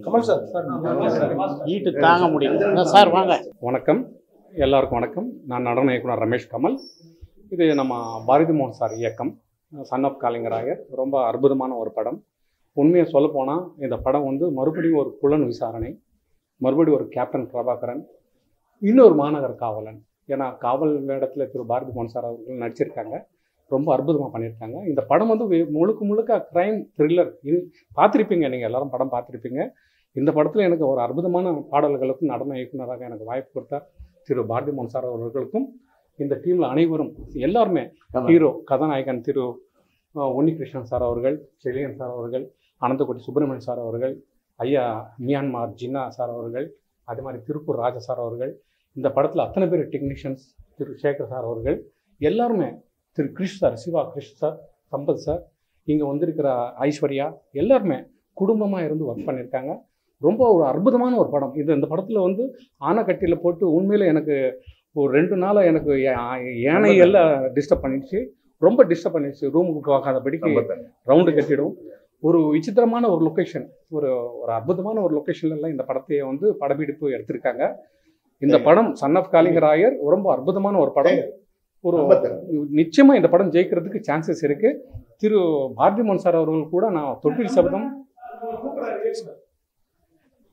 Kamal sir ஈட்டு தாங்க முடியல சார் வாங்க. வணக்கம், எல்லாருக்கும் வணக்கம். நான் நடன இயக்குனர் ரமேஷ் கமல். இது நம்ம பாரதி மோகன் சார் இயக்கம், சன் ஆஃப் காளிங்கராயர். ரொம்ப அற்புதமான ஒரு படம். உண்மையை சொல்லப்போனால் இந்த படம் வந்து மறுபடியும் ஒரு புலன் விசாரணை, மறுபடியும் ஒரு கேப்டன் பிரபாகரன், இன்னொரு மாநகர் காவலன். ஏன்னா காவல் வேடத்தில் திரு பாரதி மோகன் சார் அவர்கள் நடிச்சிருக்காங்க. ரொம்ப அற்புதமாக பண்ணியிருக்காங்க. இந்த படம் வந்து முழுக்க முழுக்க க்ரைம் த்ரில்லர். இது பார்த்துருப்பீங்க, நீங்கள் எல்லாரும் படம் பார்த்துருப்பீங்க. இந்த படத்தில் எனக்கு ஒரு அற்புதமான பாடல்களுக்கும் நடன இயக்குனராக எனக்கு வாய்ப்பு கொடுத்தார் திரு பாரதி மோகன் சார் அவர்களுக்கும் இந்த டீமில் அனைவரும் எல்லாருமே, ஹீரோ கதாநாயகன் திரு உன்னிகிருஷ்ணன் சார் அவர்கள், செழியன் சார் அவர்கள், அனந்தகோடி சுப்பிரமணியன் சார் அவர்கள், ஐயா மியான்மார் ஜின்னா சார் அவர்கள், அதே மாதிரி திருப்பூர் ராஜா சார் அவர்கள், இந்த படத்தில் அத்தனை பேர் டெக்னீஷியன்ஸ், திரு சேகர் சார் அவர்கள் எல்லாருமே, திரு கிருஷ் சார், சிவா கிருஷ் சார், சம்பத் சார், இங்கே வந்திருக்கிற ஐஸ்வர்யா, எல்லாருமே குடும்பமாக இருந்து ஒர்க் பண்ணியிருக்காங்க. ரொம்ப ஒரு அற்புதமான ஒரு படம் இது. இந்த படத்தில் வந்து ஆனைக்கட்டியில் போட்டு உண்மையில் எனக்கு ஒரு 2 நாளாக எனக்கு யானை எல்லாம் டிஸ்டர்ப் பண்ணிடுச்சு, ரொம்ப டிஸ்டர்ப் பண்ணிடுச்சு. ரூமுக்கு போகாதபடிக்கு ரவுண்டு கட்டிடும். ஒரு விசித்திரமான ஒரு லொக்கேஷன், ஒரு அற்புதமான ஒரு லொக்கேஷன்லாம் இந்த படத்தையே வந்து படப்பிடிப்பு எடுத்திருக்காங்க. இந்த படம் சன் ஆஃப் காளிங்கராயர் ரொம்ப அற்புதமான ஒரு படம். ஒரு நிச்சயமாக இந்த படம் ஜெயிக்கிறதுக்கு சான்சஸ் இருக்குது. திரு பாரதி மோகன் சார் அவர்கள் கூட நான்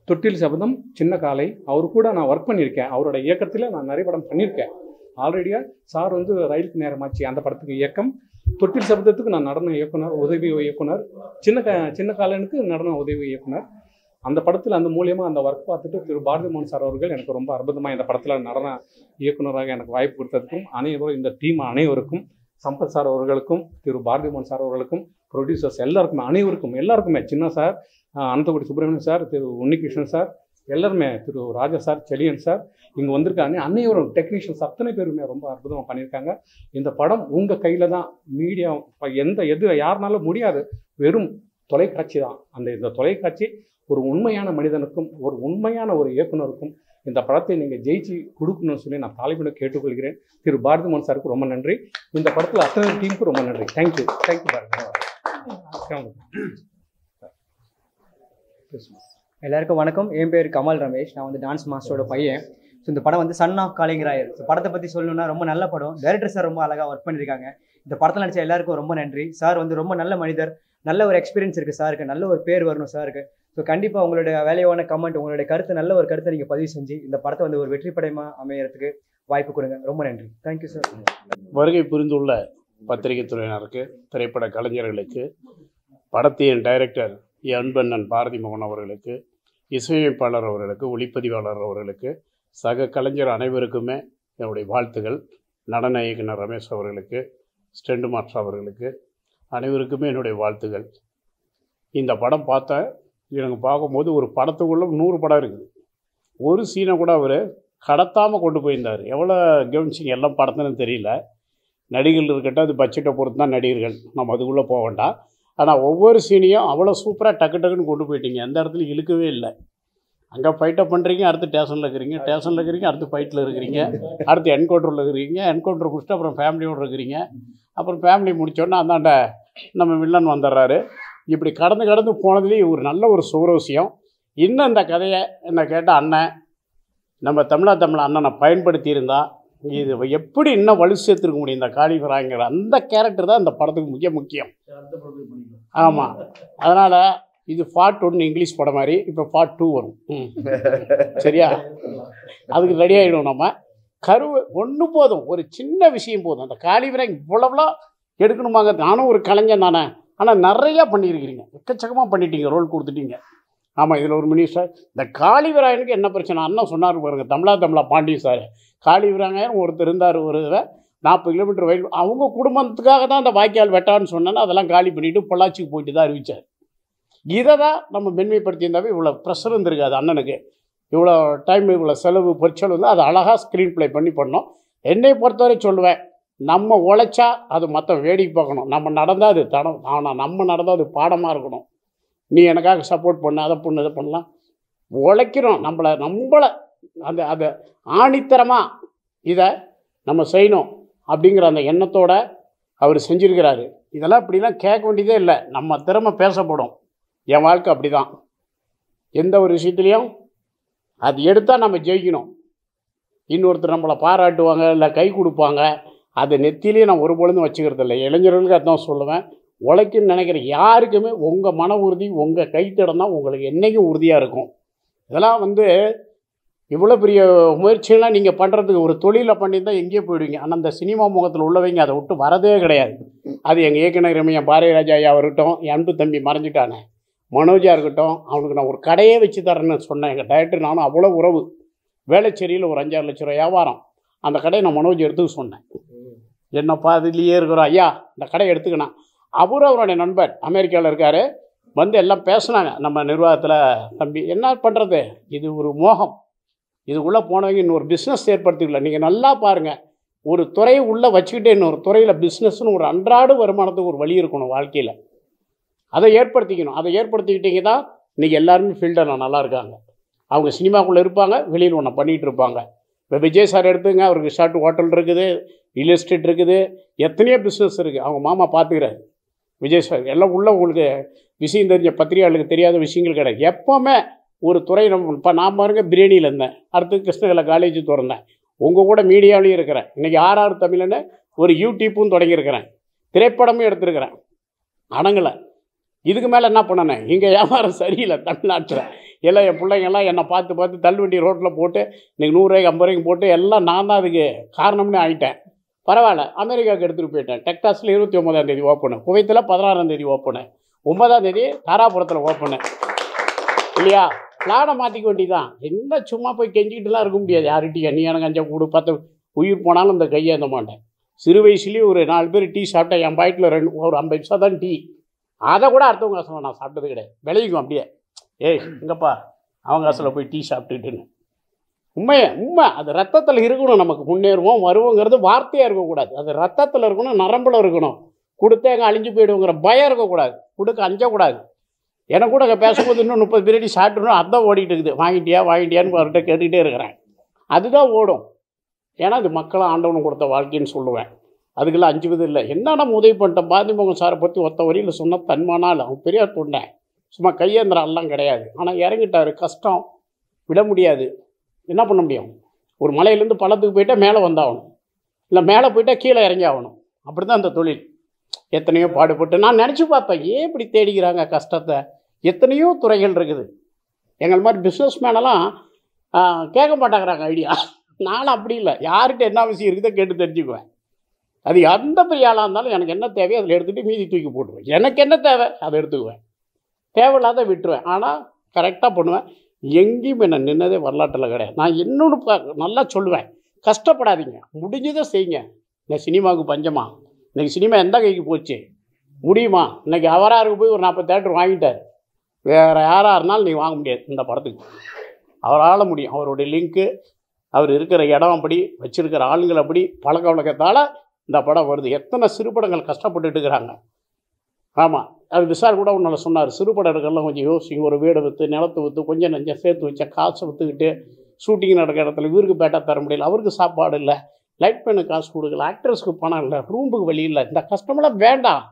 தொட்டில் சபதம் சின்ன காலை அவர் கூட நான் ஒர்க் பண்ணியிருக்கேன். அவரோட இயக்கத்தில் நான் நிறைய படம் பண்ணியிருக்கேன். ஆல்ரெடியாக சார் வந்து ரயிலுக்கு நேரமாச்சு அந்த படத்துக்கு இயக்கம், தொட்டில் சபதத்துக்கு நான் நடன இயக்குனர், உதவி இயக்குனர், சின்ன காலனுக்கு நடன உதவி இயக்குனர். அந்த படத்தில் அந்த மூலியமாக அந்த ஒர்க் பார்த்துட்டு திரு பாரதி மோகன் சார் அவர்கள் எனக்கு ரொம்ப அற்புதமாக இந்த படத்தில் நடன இயக்குனராக எனக்கு வாய்ப்பு கொடுத்ததுக்கும் அனைவரும், இந்த டீம் அனைவருக்கும், சம்பத் சார் அவர்களுக்கும், திரு பாரதி மோகன் சார் அவர்களுக்கும், ப்ரொடியூசர்ஸ் எல்லாருக்குமே, எல்லாருக்குமே, சின்ன சார், அனந்தகுடி சுப்பிரமணியன் சார், திரு உன்னிகிருஷ்ணன் சார், எல்லாருமே, திரு ராஜா சார், செழியன் சார், இங்கே வந்திருக்காங்க. அனைவரும் டெக்னீஷியன்ஸ் அத்தனை பேருமே ரொம்ப அற்புதமாக பண்ணியிருக்காங்க. இந்த படம் உங்கள் கையில் தான். மீடியா யாருனாலும் முடியாது, வெறும் தொலைக்காட்சி தான். இந்த தொலைக்காட்சி ஒரு உண்மையான மனிதனுக்கும் ஒரு உண்மையான ஒரு இயக்குனருக்கும் இந்த படத்தை நீங்கள் ஜெயிச்சு கொடுக்கணும்னு சொல்லி நான் தாலிபுடன் கேட்டுக்கொள்கிறேன். திரு பாரதி மோகன் சாருக்கு ரொம்ப நன்றி. இந்த படத்தில் அத்தனை டீமுக்கு ரொம்ப நன்றி. தேங்க்யூ பாரதி. எல்லாருக்கும் வணக்கம். என் பேர் கமல் ரமேஷ். நான் வந்து டான்ஸ் மாஸ்டரோட பையன். ஸோ இந்த படம் வந்து சன் ஆஃப் காளிங்கராயர். ஸோ படத்தை பற்றி சொல்லணும்னா ரொம்ப நல்ல படம். டைரக்டர் சார் ரொம்ப அழகாக ஒர்க் பண்ணியிருக்காங்க. இந்த படத்தில் நடிச்ச எல்லாருக்கும் ரொம்ப நன்றி. சார் வந்து ரொம்ப நல்ல மனிதர், நல்ல ஒரு எக்ஸ்பீரியன்ஸ் இருக்குது சாருக்கு, நல்ல ஒரு பேர் வரணும் சாருக்கு. ஸோ கண்டிப்பாக உங்களுடைய வேலையான கமெண்ட், உங்களுடைய கருத்து, நல்ல ஒரு கருத்தை நீங்கள் பதிவு செஞ்சு இந்த படத்தை வந்து ஒரு வெற்றி படமாக அமையறதுக்கு வாய்ப்பு கொடுங்க. ரொம்ப நன்றி. Thank you sir. வருகை புரிந்துள்ள பத்திரிகை துறையினருக்கு, திரைப்பட கலைஞர்களுக்கு, படத்தின் டைரக்டர் அன்பண்ணன் பாரதி மோகன் அவர்களுக்கு, இசையமைப்பாளர் அவர்களுக்கு, ஒளிப்பதிவாளர் அவர்களுக்கு, சக கலைஞர் அனைவருக்குமே என்னுடைய வாழ்த்துகள். நடன இயக்குனர் ரமேஷ் அவர்களுக்கு, ஸ்டெண்ட் மாஸ்டர் அவர்களுக்கு, அனைவருக்குமே என்னுடைய வாழ்த்துகள். இந்த படம் பார்த்தேன். எனக்கு பார்க்கும்போது ஒரு படத்துக்குள்ளே 100 படம் இருக்குது. ஒரு சீனை கூட அவர் கடத்தாமல் கொண்டு போயிருந்தார். எவ்வளோ கவனிச்சிங்க எல்லாம் படத்துன்னு தெரியல. நடிகர்கள் இருக்கட்டும், அது பட்ஜெட்டை பொறுத்து தான் நடிகர்கள், நம்ம அதுக்குள்ளே போக வேண்டாம். ஆனால் ஒவ்வொரு சீனையும் அவ்வளோ சூப்பராக டக்குன்னு கொண்டு போயிட்டீங்க. எந்த இடத்துல இழுக்கவே இல்லை. அங்கே ஃபைட்டை பண்ணுறீங்க, அடுத்து ஸ்டேஷனில் இருக்கிறீங்க, அடுத்து ஃபைட்டில் இருக்கிறீங்க, அடுத்து என்கவுண்டரில் இருக்கிறீங்க, என்கவுண்டர் முடிச்சுட்டு அப்புறம் ஃபேமிலியோடு இருக்கிறீங்க, அப்புறம் ஃபேமிலி முடித்தோடனே அந்தாண்ட நம்ம வில்லன் வந்துடுறாரு. இப்படி கடந்து போனதுலேயே ஒரு நல்ல ஒரு சுவரோசியம். இன்னும் இந்த கதையை என்ன கேட்டால் அண்ணன், நம்ம தமிழா அண்ணனை பயன்படுத்தியிருந்தால் இது எப்படி இன்னும் வலு சேர்த்துருக்க முடியும். இந்த காளிங்கராயங்கிற அந்த கேரக்டர் தான் இந்த படத்துக்கு முக்கியம். ஆமாம், அதனால் இது பார்ட் 1 இங்கிலீஷ் படம் மாதிரி, இப்போ பார்ட் 2 வரும். சரியா? அதுக்கு ரெடி ஆகிடும். நம்ம கருவு ஒன்று போதும், ஒரு சின்ன விஷயம் போதும். அந்த காளிங்கராயன் இவ்வளவுலாம் எடுக்கணுமாங்க. நானும் ஒரு கலைஞன் தானே, ஆனால் நிறையா பண்ணியிருக்கிறீங்க, எக்கச்சக்கமாக பண்ணிட்டீங்க, ரோல் கொடுத்துட்டீங்க. ஆமாம், இதில் ஒரு மினிஸ்டர். இந்த காளிவராயனுக்கு என்ன பிரச்சனை அண்ணன் சொன்னார் பாருங்க, தமிழா பாண்டியன் சார். காளிவராயன் ஒருத்தர் இருந்தார், ஒரு 40 கிலோமீட்டர் வயல், அவங்க குடும்பத்துக்காக தான் அந்த வாய்க்கால் வெட்டான்னு சொன்னேன்னா அதெல்லாம் காலி பண்ணிவிட்டு பொள்ளாச்சிக்கு போயிட்டு தான் அறிவித்தார். இதை தான் நம்ம மென்மைப்படுத்தியிருந்தாவே இவ்வளோ ப்ரெஷர் இருந்திருக்காது அண்ணனுக்கு. இவ்வளோ டைம், இவ்வளோ செலவு, பொருட்செலவு வந்து அதை அழகாக ஸ்க்ரீன் ப்ளே பண்ணோம். என்னை பொறுத்தவரை சொல்லுவேன், நம்ம உழைச்சா அது மற்ற வேடிக்கை பார்க்கணும், நம்ம நடந்தால் அது தடம். ஆனால் நம்ம நடந்தால் அது பாடமாக இருக்கணும். நீ எனக்காக சப்போர்ட் பண்ண, அதை பண்ணு, இதை பண்ணலாம். உழைக்கிறோம், நம்மளை அந்த ஆணித்தரமாக இதை நம்ம செய்யணும் அப்படிங்கிற அந்த எண்ணத்தோடு அவர் செஞ்சுருக்கிறாரு. இதெல்லாம் இப்படிலாம் கேட்க வேண்டியதே இல்லை. நம்ம திறமை பேசப்படும். என் வாழ்க்கை அப்படி தான். எந்த ஒரு விஷயத்துலையும் அது எடுத்தால் நம்ம ஜெயிக்கணும். இன்னொருத்தர் நம்மளை பாராட்டுவாங்க, இல்லை கை கொடுப்பாங்க, அது நெத்திலேயே நான் ஒரு பொழுதும் வச்சுக்கிறது இல்லை. இளைஞர்களுக்கு அதான் சொல்லுவேன், உழைக்குன்னு நினைக்கிற யாருக்குமே உங்கள் மன உறுதி, உங்கள் கைத்தடம் தான் உங்களுக்கு என்றைக்கும் உறுதியாக இருக்கும். இதெல்லாம் இவ்வளோ பெரிய முயற்சியெல்லாம் நீங்கள் பண்ணுறதுக்கு ஒரு தொழிலை பண்ணியிருந்தால் எங்கேயோ போயிடுவீங்க. ஆனால் அந்த சினிமா முகத்தில் உள்ளவங்க அதை விட்டு வரதே கிடையாது. அது எங்கள் இயக்குனர் என் பாரதிராஜா ஐயா இருக்கட்டும், என் அன்பு தம்பி மறைஞ்சிட்டானே மனோஜா இருக்கட்டும், அவனுக்கு நான் ஒரு கடையே வச்சு தரேன்னு சொன்னேன். எங்கள் டைரக்டர் நானும் அவ்வளோ உறவு. வேளச்சேரியில் ஒரு 5-6 லட்ச ரூபா வியாபாரம். அந்த கடையை நான் மனோஜ் எடுத்துக்க சொன்னேன். என்னப்பா அதுலேயே இருக்கிறோம் ஐயா, இந்த கடையை எடுத்துக்கணும். அவருடைய நண்பர் அமெரிக்காவில் இருக்கார். எல்லாம் பேசுனாங்க நம்ம நிர்வாகத்தில். தம்பி என்ன பண்ணுறது, இது ஒரு மோகம், இதுக்குள்ளே போனவங்க இன்னொரு பிஸ்னஸ் ஏற்படுத்திக்கல. நீங்கள் நல்லா பாருங்கள், ஒரு துறையை உள்ளே வச்சுக்கிட்டே இன்னொரு துறையில் பிஸ்னஸ்னு ஒரு அன்றாட வருமானத்துக்கு ஒரு வழி இருக்கணும் வாழ்க்கையில். அதை ஏற்படுத்திக்கணும். அதை ஏற்படுத்திக்கிட்டீங்க தான் இன்றைக்கி எல்லாருமே ஃபீல்டில் நல்லா இருக்காங்க. அவங்க சினிமாக்குள்ளே இருப்பாங்க, வெளியில் ஒன்று பண்ணிகிட்டு இருப்பாங்க. இப்போ விஜய் சார் எடுத்துங்க, அவருக்கு ஷார்ட் ஹோட்டல் இருக்குது, ரியல் எஸ்டேட் இருக்குது, எத்தனையோ பிஸ்னஸ் இருக்குது. அவங்க மாமா பார்த்துக்கிறாரு விஜய் சார். எல்லாம் உள்ள உங்களுக்கு விஷயம் தெரிஞ்ச பத்திரிகையாளருக்கு தெரியாத விஷயங்கள் கிடையாது. எப்போவுமே ஒரு துறை நம்ம இப்போ நான் பாருங்க பிரியாணியில் இருந்தேன், அடுத்து கிருஷ்ணகிரியில் காலேஜ் திறந்தேன், உங்கள் கூட மீடியாவிலையும் இருக்கிறேன். இன்றைக்கி RR தமிழ்னு ஒரு யூடியூப்பும் தொடங்கியிருக்கிறேன், திரைப்படமும் எடுத்துருக்கிறேன். அடங்கலை. இதுக்கு மேலே என்ன பண்ணனேன், இங்கே வியாபாரம் சரியில்லை தமிழ்நாட்டில். எல்லாம் என் பிள்ளைங்கள்லாம் என்னை பார்த்து தள்ளுவண்டி ரோட்டில் போட்டு இன்றைக்கி 100 ரூபாய்க்கு 50 ரூபாய்க்கு போட்டு எல்லாம் நான் தான் அதுக்கு காரணம்னு ஆகிட்டேன். பரவாயில்ல, அமெரிக்காவுக்கு எடுத்துகிட்டு போயிட்டேன். டெக்சாஸில் 29ஆம் தேதி ஓப்பனு, குவைத்தில் 16ஆம் தேதி ஓப்பனு, 9ஆம் தேதி தாராபுரத்தில் ஓப்பனு. இல்லையா, பிளானை மாற்றிக்க வேண்டியதான். என்ன சும்மா போய் கெஞ்சிக்கிட்டுலாம் இருக்க முடியாது யார்கிட்டையும். நீ எனக்கு 5 கொடு 10 உயிர் போனாலும் இந்த கையேந்த மாட்டேன். சிறு வயசுலேயே ஒரு 4 பேர் டீ சாப்பிட்டேன். என் பாக்கெட்டில் ஒரு 50 பைசா தான் டீ. அதை கூட அடுத்தவங்க காசில் நான் சாப்பிட்டது கிடையாது. விளைவிக்கும் அப்படியே, ஏய் இங்கப்பா அவங்க காசில் போய் டீ சாப்பிட்டுட்டுன்னு. உண்மை அது ரத்தத்தில் இருக்கணும். நமக்கு முன்னேறுவோம் வருவோங்கிறது வார்த்தையாக இருக்கக்கூடாது, அது ரத்தத்தில் இருக்கணும், நரம்பில் இருக்கணும். கொடுத்தே எங்கே அழிஞ்சு போயிடுவோங்கிற பயம் இருக்கக்கூடாது, கொடுக்க அஞ்சக்கூடாது. எனக்கு கூட அங்கே பேசும்போது இன்னும் 30 பிரியாணி சாப்பிட்டுணும் அதுதான் ஓடிட்டு இருக்குது. வாங்கிட்டியான்னு அவர்கிட்ட கேட்டுக்கிட்டே இருக்கிறேன். அதுதான் ஓடும். ஏன்னா அது மக்களும் ஆண்டவனும் கொடுத்த வாழ்க்கைன்னு சொல்லுவேன். அதுக்கெல்லாம் அஞ்சுவது இல்லை. என்ன நம்ம உதவி பண்ணிட்டோம். பாரதிமோகன் சாரை பற்றி ஒத்த வரியில் சொன்னால் தன்மானால் அவன் பெரியார் தொண்டேன், சும்மா கையேந்திராலாம் கிடையாது. ஆனால் இறங்கிட்டார். கஷ்டம் விட முடியாது. என்ன பண்ண முடியும், ஒரு மலையிலேருந்து பள்ளத்துக்கு போயிட்டால் மேலே வந்தாகணும், இல்லை மேலே போயிட்டால் கீழே இறங்கி ஆகணும். அப்படி தான் அந்த தொழில். எத்தனையோ பாடுபட்டு நான் நினச்சி பார்த்தேன், ஏன் இப்படி தேடிக்கிறாங்க கஷ்டத்தை. எத்தனையோ துறைகள் இருக்குது. எங்கள் மாதிரி பிஸ்னஸ் மேனெல்லாம் கேட்க மாட்டாங்கிறாங்க ஐடியா. நானும் அப்படி இல்லை, யார்கிட்ட என்ன விஷயம் இருக்குதோ கேட்டு தெரிஞ்சுக்குவேன். அது எந்த பெரிய ஆளாக இருந்தாலும் எனக்கு என்ன தேவையோ அதில் எடுத்துகிட்டு மீதி தூக்கி போட்டுருவேன். எனக்கு என்ன தேவை அதை எடுத்துக்குவேன், தேவையில்லாத விட்டுருவேன். ஆனால் கரெக்டாக பண்ணுவேன். எங்கேயும் என்ன நின்னதே வரலாற்றில் கிடையாது. நான் இன்னொன்று நல்லா சொல்லுவேன், கஷ்டப்படாதீங்க, முடிஞ்சதை செய்யுங்க. இந்த சினிமாவுக்கு பஞ்சமா? இன்றைக்கி சினிமா எந்த கைக்கு போச்சு, முடியுமா? இன்றைக்கி அவராருக்கு போய் ஒரு 40 தேட்டர் வாங்கிட்டார். வேறு யாராக இருந்தாலும் நீங்கள் வாங்க முடியாது இந்த படத்துக்கு. அவரால் முடியும். அவருடைய லிங்க்கு, அவர் இருக்கிற இடம் அப்படி, வச்சுருக்கிற ஆளுங்கள் அப்படி, பழக்க வழக்கத்தால் இந்த படம் வருது. எத்தனை சிறுபடங்கள் கஷ்டப்பட்டுட்டு இருக்கிறாங்க. ஆமாம், அது விசார் கூட ஒன்றில் சொன்னார், சிறுபடம் எடுக்கலாம் கொஞ்சம் யோசிங்க. ஒரு வீடை விற்று, நிலத்தை விற்று, கொஞ்சம் நஞ்சம் சேர்த்து வச்ச காசை விற்றுக்கிட்டு ஷூட்டிங் நடக்கிற இடத்துல இவருக்கு பேட்டா தர முடியல, அவருக்கு சாப்பாடு இல்லை, லைட் பெண்ணுக்கு காசு கொடுக்கல, ஆக்டர்ஸ்க்கு பணம் இல்லை, ரூமுக்கு வழி இல்லை. இந்த கஷ்டமெல்லாம் வேண்டாம்.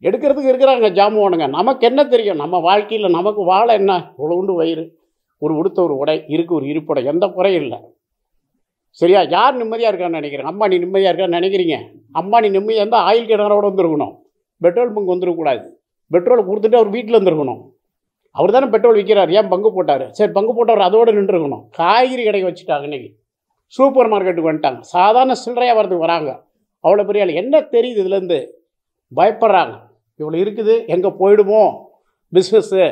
எடுக்கிறதுக்கு இருக்கிறாங்க ஜாமுவானுங்க. நமக்கு என்ன தெரியும், நம்ம வாழ்க்கையில் நமக்கு வாழ என்ன, உண்டு வயிறு, ஒரு உடுத்த ஒரு உடை இருக்குது, ஒரு இருப்படை, எந்த குறையும் இல்லை. சரியா? யார் நிம்மதியாக இருக்கான்னு நினைக்கிறேன்? அம்பானி நிம்மதியாக இருக்கான்னு நினைக்கிறீங்க? அம்பானி நிம்மதியாக இருந்தால் ஆயில் கிணறோடு வந்துருக்கணும், பெட்ரோல் பங்கு வந்துடக்கூடாது. பெட்ரோலை கொடுத்துட்டு அவர் வீட்டில் வந்துருக்கணும். அவர் தானே பெட்ரோல் விற்கிறார், ஏன் பங்கு போட்டார்? சரி, பங்கு போட்டவர் அதோடு நின்றுருக்கணும். காய்கறி கடைக்கு வச்சுட்டாங்க. இன்றைக்கி சூப்பர் மார்க்கெட்டுக்கு வந்துட்டாங்க. சாதாரண சில்லறையாக வரதுக்கு வராங்க. அவ்வளோ பெரிய ஆள். என்ன தெரியுது இதுலேருந்து? பயப்படுறாங்க. இவ்வளோ இருக்குது, எங்கே போயிடுமோ பிஸ்னஸ்ஸு,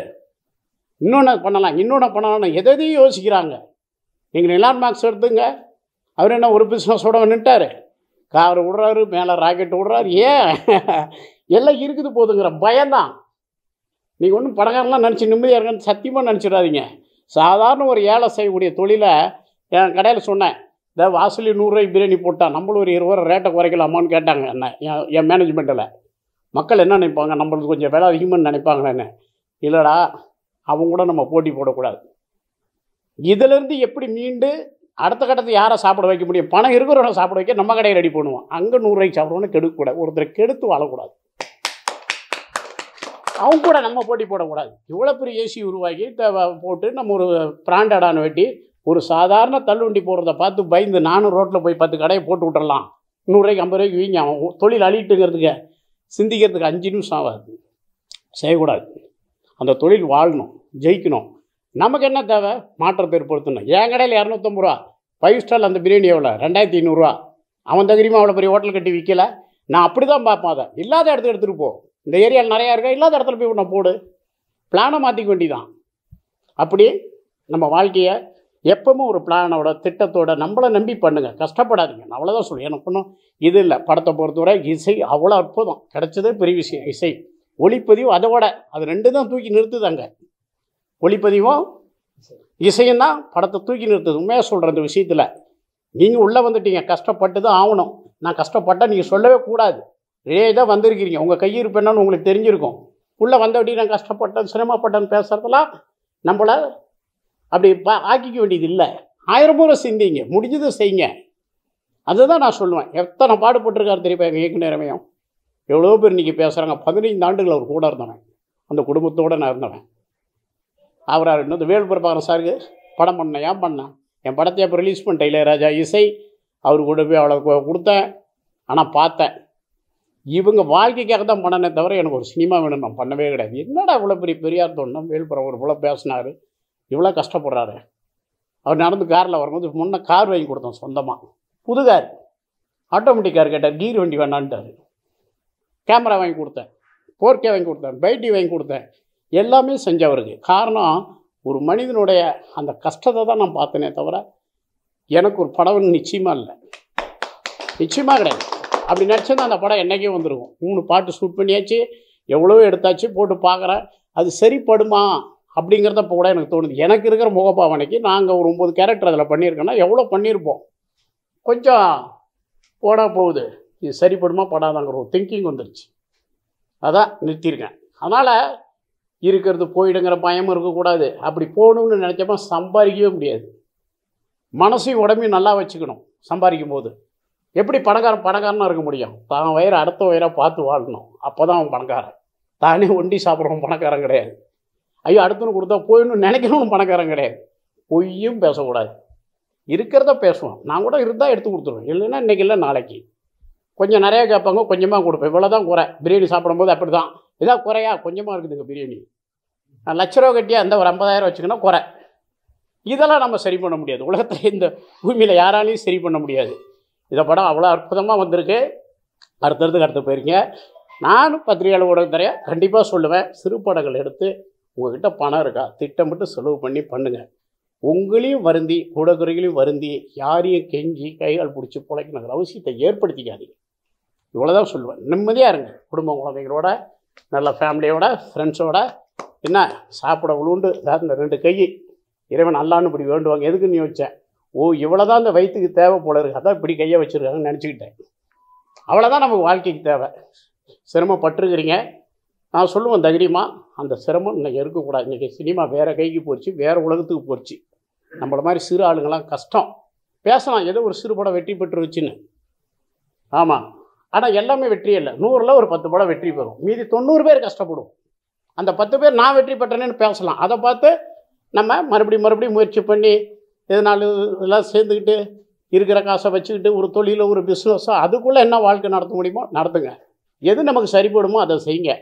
இன்னொன்று பண்ணலாம் எதையும் யோசிக்கிறாங்க. நீங்கள் எலான் மார்க்ஸ் எடுத்துங்க, அவர் என்ன ஒரு பிஸ்னஸோட நின்ட்டார், கார் விடுறாரு, மேலே ராக்கெட் விடுறாரு. ஏன் எல்லாம் இருக்குது போதுங்கிற பயம்தான். நீங்கள் ஒன்றும் பணக்காரெலாம் நினச்சி நிம்மதியாக இருக்கன்னு சத்தியமாக நினச்சிடாதீங்க. சாதாரண ஒரு ஏழை செய்யக்கூடிய தொழிலை என் கடையில் சொன்னேன், இந்த வாசலி 100 ரூபாய் பிரியாணி போட்டால் நம்மளும் ஒரு 20 ரூபா ரேட்டை குறைக்கலாமான்னு கேட்டாங்க என்ன என் மேனேஜ்மெண்ட்டில். மக்கள் என்ன நினைப்பாங்க, நம்மளுக்கு கொஞ்சம் விலை அதிகமாக நினைப்பாங்களேன்னு. இல்லைடா, அவங்க கூட நம்ம போட்டி போடக்கூடாது. இதிலேருந்து எப்படி மீண்டு அடுத்த கட்டத்தை யாரை சாப்பிட வைக்க முடியும்? பணம் இருக்கிறவனை சாப்பிட வைக்க நம்ம கடையை ரெடி பண்ணுவோம். அங்கே 100 ரூபாய்க்கு சாப்பிட்றவனு கெடுக்கக்கூடாது. ஒருத்தரை கெடுத்து வாழக்கூடாது. அவங்க கூட நம்ம போட்டி போடக்கூடாது. இவ்வளோ பெரிய ஏசி உருவாக்கி போட்டு நம்ம ஒரு பிராண்டடான வெட்டி ஒரு சாதாரண தள்ளுவண்டி போடுறத பார்த்து பயந்து நானும் ரோட்டில் போய் 10 கடையை போட்டு விட்டுறலாம், 100 ரூபாய்க்கு 50 ரூபாய்க்கு வீங்க, அவன் தொழில் அழிட்டுங்கிறதுக்கு சிந்திக்கிறதுக்கு 5 நிமிஷம் ஆகாது. செய்யக்கூடாது. அந்த தொழில் வாழணும், ஜெயிக்கணும். நமக்கு என்ன தேவை? மாற்றத்தை ஏற்படுத்தணும். என் கடையில் 250 ரூபா, 5 ஸ்டார் அந்த பிரியாணி எவ்வளோ? 2500 அவன் தகுதியுமா அவ்வளோ பெரிய ஹோட்டல் கட்டி விற்கல. நான் அப்படி தான் பார்ப்பேன். அதை இல்லாத இடத்துக்கு எடுத்துகிட்டு போ. இந்த ஏரியாவில் நிறையா இருக்கா, இல்லாத இடத்துல போய் நான் போடு. பிளானை மாற்றிக்க வேண்டிதான். அப்படி நம்ம வாழ்க்கையை எப்பவும் ஒரு பிளானோட திட்டத்தோட நம்மளை நம்பி பண்ணுங்கள், கஷ்டப்படாதீங்க. நான் அவ்வளோதான் சொல்லுவேன். எனக்கு ஒன்றும் இது இல்லை. படத்தை பொறுத்தவரை இசை அவ்வளோ அற்புதம், கிடைச்சதே பெரிய விஷயம். இசை ஒளிப்பதிவு அதோட அது 2 தான் தூக்கி நிறுத்துதாங்க. ஒளிப்பதிவும் இசையும் தான் படத்தை தூக்கி நிறுத்துது. உண்மையாக சொல்கிற இந்த விஷயத்தில் நீங்கள் உள்ளே வந்துட்டீங்க, கஷ்டப்பட்டு தான் ஆகணும். நான் கஷ்டப்பட்டேன் நீங்கள் சொல்லவே கூடாது. தான் வந்திருக்கிறீங்க, உங்கள் கையிருப்பு என்னன்னு உங்களுக்கு தெரிஞ்சிருக்கும். உள்ளே வந்தபடி நான் கஷ்டப்பட்டேன் சிரமப்பட்டேன்னு பேசுகிறதெல்லாம் நம்மளை அப்படி ஆக்கிக்க வேண்டியது இல்லை. 1000 முறை சிந்திங்க, முடிஞ்சதை செய்யுங்க. அதுதான் நான் சொல்லுவேன். எத்தனை பாடுபட்டிருக்காரு தெரியுமா எங்கள் இயக்குநரமையும். எவ்வளோ பேர் இன்றைக்கி பேசுகிறாங்க. 15 ஆண்டுகள் அவர் கூட இருந்தவன், அந்த குடும்பத்தோடு நான் இருந்தவன். அவராக இன்னும் இந்த வேல்புரப்பாக்கம் சாருக்கு படம் பண்ணேன். ஏன் பண்ணேன்? என் படத்தை அப்போ ரிலீஸ் பண்ணிட்டேன். இளையராஜா இசை அவர் கூட போய் அவ்வளோ கொடுத்தேன். ஆனால் பார்த்தேன், இவங்க வாழ்க்கைக்காக தான் பண்ணனே தவிர எனக்கு ஒரு சினிமா வேணும் நான் பண்ணவே கிடையாது. என்னடா இவ்வளோ பெரிய பெரியார் தோணும், வேல்புரம் ஒரு இவ்வளோ பேசினார், இவ்வளோ கஷ்டப்படுறாரு. அவர் நடந்து காரில் வரும்போது முன்னே கார் வாங்கி கொடுத்தோம் சொந்தமாக, புது கார், ஆட்டோமேட்டிக் கார் கேட்டார். கீர் வண்டி வேணான்ட்டார். கேமரா வாங்கி கொடுத்தேன், 4K வாங்கி கொடுத்தேன், பைட்டி வாங்கி கொடுத்தேன். எல்லாமே செஞ்சவருக்கு. காரணம், ஒரு மனிதனுடைய அந்த கஷ்டத்தை தான் நான் பார்த்தேனே தவிர எனக்கு ஒரு படம் நிச்சயமாக இல்லை, நிச்சயமாக கிடையாது. அப்படி நினச்சா அந்த படம் என்றைக்கே வந்துருக்கும். 3 பாட்டு ஷூட் பண்ணியாச்சு, எவ்வளோ எடுத்தாச்சு, போட்டு பார்க்குறேன். அது சரிப்படுமா அப்படிங்கிறத இப்போ கூட எனக்கு தோணுது. எனக்கு இருக்கிற முகப்பாவனைக்கு நாங்கள் ஒரு 9 கேரக்டர் அதில் பண்ணியிருக்கோன்னா எவ்வளோ பண்ணியிருப்போம். கொஞ்சம் போனால் போகுது, இது சரிப்படுமா படாதாங்கிற ஒரு திங்கிங் வந்துருச்சு. அதான் நிறுத்தியிருக்கேன். அதனால் இருக்கிறது போயிடுங்கிற பயமும் இருக்கக்கூடாது. அப்படி போகணுன்னு நினச்சப்போ சம்பாதிக்கவே முடியாது. மனசையும் உடம்பையும் நல்லா வச்சுக்கணும். சம்பாதிக்கும் போது எப்படி பணக்காரனாக இருக்க முடியும்? தான் வயிறு அடுத்த வயிறாக பார்த்து வாழணும். அப்போ தான் அவன் பணக்காரன். தானே ஒண்டி சாப்பிட்றவன் பணக்காரன் கிடையாது. ஐயோ அடுத்துன்னு கொடுத்தா போயிடணும்னு நினைக்கிறவனும் பணக்காரன் கிடையாது. பொய்யும் பேசக்கூடாது, இருக்கிறத பேசுவான். நான் கூட இருந்தால் எடுத்து கொடுத்துருவேன், இல்லைன்னா இன்றைக்கி இல்லை நாளைக்கு. கொஞ்சம் நிறையா கேட்பாங்க, கொஞ்சமாக கொடுப்பேன். இவ்வளோ தான் குறை. பிரியாணி சாப்பிடும்போது அப்படி தான். இதான் குறையா? கொஞ்சமாக இருக்குதுங்க பிரியாணி. நான் 1,00,000 ரூபா கட்டியா அந்த ஒரு 50,000 வச்சுக்கணும் குறை. இதெல்லாம் நம்ம சரி பண்ண முடியாது. உலகத்தில் இந்த பூமியில் யாராலையும் சரி பண்ண முடியாது. இந்த படம் அவ்வளோ அற்புதமாக வந்திருக்கு. அடுத்தடுத்துக்கு அடுத்து போயிருங்க. நானும் பத்திரிகையாளர் ஊடகத்துறையா கண்டிப்பாக சொல்லுவேன், சிறு படங்கள் எடுத்து உங்கள்கிட்ட பணம் இருக்கா திட்டமிட்டு செலவு பண்ணி பண்ணுங்கள். உங்களையும் வருந்தி ஊடகங்களையும் வருந்தி யாரையும் கெஞ்சி கைகால் பிடிச்சி பிழைக்கணுங்கிற அவசியத்தை ஏற்படுத்திக்காதீங்க. இவ்வளோதான் சொல்லுவேன். நிம்மதியாக இருங்க. குடும்ப குழந்தைங்களோட, நல்ல ஃபேமிலியோட, ஃப்ரெண்ட்ஸோட. என்ன சாப்பிட உளுண்டு இந்த 2 கை இறைவன் அல்லான்னு இப்படி வேண்டுவாங்க. எதுக்குன்னு யோசித்தேன். ஓ இவ்வளோதான் இந்த வயிற்றுக்கு தேவை போல இருக்குது, அதான் இப்படி கையை வச்சுருக்காங்கன்னு நினச்சிக்கிட்டேன். அவ்வளோதான் நமக்கு வாழ்க்கைக்கு தேவை. சிரமப்பட்டுருக்கிறீங்க. நான் சொல்லுவேன் தைரியமாக, அந்த சிரமம் இன்றைக்கி இருக்கக்கூடாது. இன்றைக்கி சினிமா வேறு கைக்கு போச்சு, வேறு உலகத்துக்கு போச்சு. நம்மளை மாதிரி சிறு ஆளுங்கள்லாம் கஷ்டம். பேசலாம் ஏதோ ஒரு சிறு படம் வெற்றி பெற்றுருச்சுன்னு. ஆமாம், ஆனால் எல்லாமே வெற்றி இல்லை. 100ல் ஒரு 10 படம் வெற்றி பெறும், மீதி 90 பேர் கஷ்டப்படும். அந்த 10 பேர் நான் வெற்றி பெற்றேன்னு பேசலாம். அதை பார்த்து நம்ம மறுபடியும் முயற்சி பண்ணி எதனால இதெல்லாம் சேர்ந்துக்கிட்டு இருக்கிற காசை வச்சுக்கிட்டு ஒரு தொழிலோ ஒரு பிஸ்னஸோ அதுக்குள்ளே என்ன வாழ்க்கை நடத்த முடியுமோ நடத்துங்க. எது நமக்கு சரிப்படுமோ அதை செய்யுங்க.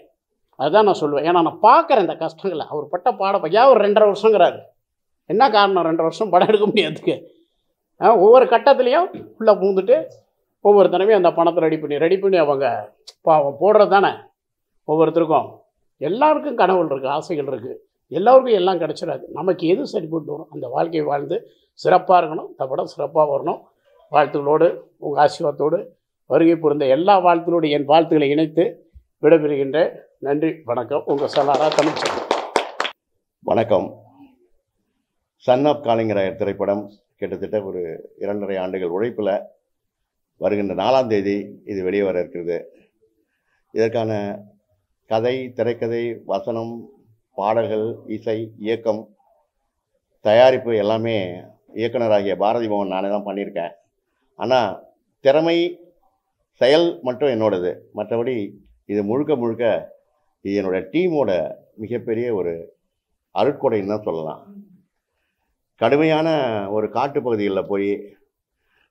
அதுதான் நான் சொல்லுவேன். ஏன்னா நான் பார்க்குறேன் இந்த கஷ்டங்களை. அவர் பட்ட பாடப்பையா ஒரு 2.5 வருஷங்கிறாரு. என்ன காரணம்? 2 வருஷம் படம் எடுக்க முடியாதுக்கு. ஒவ்வொரு கட்டத்துலேயும் உள்ளே பூந்துட்டு ஒவ்வொரு தடவையும் அந்த பணத்தை ரெடி பண்ணி அவங்க போடுறது தானே. ஒவ்வொருத்தருக்கும் எல்லாருக்கும் கனவுகள் இருக்குது, ஆசைகள் இருக்குது. எல்லோருக்கும் எல்லாம் கிடச்சிடாது. நமக்கு எது சரிப்பட்டு வரும் அந்த வாழ்க்கையை வாழ்ந்து சிறப்பாக இருக்கணும். இந்த படம் சிறப்பாக வரணும். வாழ்த்துக்களோடு உங்கள் ஆசீர்வாதத்தோடு வருகை புரிந்த எல்லா வாழ்த்துக்களோடு என் வாழ்த்துக்களை இணைத்து விடைபெறுகின்ற. நன்றி, வணக்கம். உங்கள் சலாரா தமிழ்ச்செல்வன். வணக்கம். சன் ஆஃப் காளிங்கராயர் திரைப்படம் கிட்டத்தட்ட ஒரு 2.5 ஆண்டுகள் உழைப்பில் வருகின்ற 4ஆம் தேதி இது வெளியே வர இருக்கிறது. இதற்கான கதை, திரைக்கதை, வசனம், பாடல்கள், இசை, இயக்கம், தயாரிப்பு எல்லாமே இயக்குனராகிய பாரதி மோகன் நானே தான் பண்ணியிருக்கேன். ஆனால் திறமை, செயல் மட்டும் என்னோடது. மற்றபடி இது முழுக்க இது என்னோடய டீமோட மிகப்பெரிய ஒரு அருட்கொடைன்னு தான் சொல்லலாம். கடுமையான ஒரு காட்டுப்பகுதிகளில் போய்,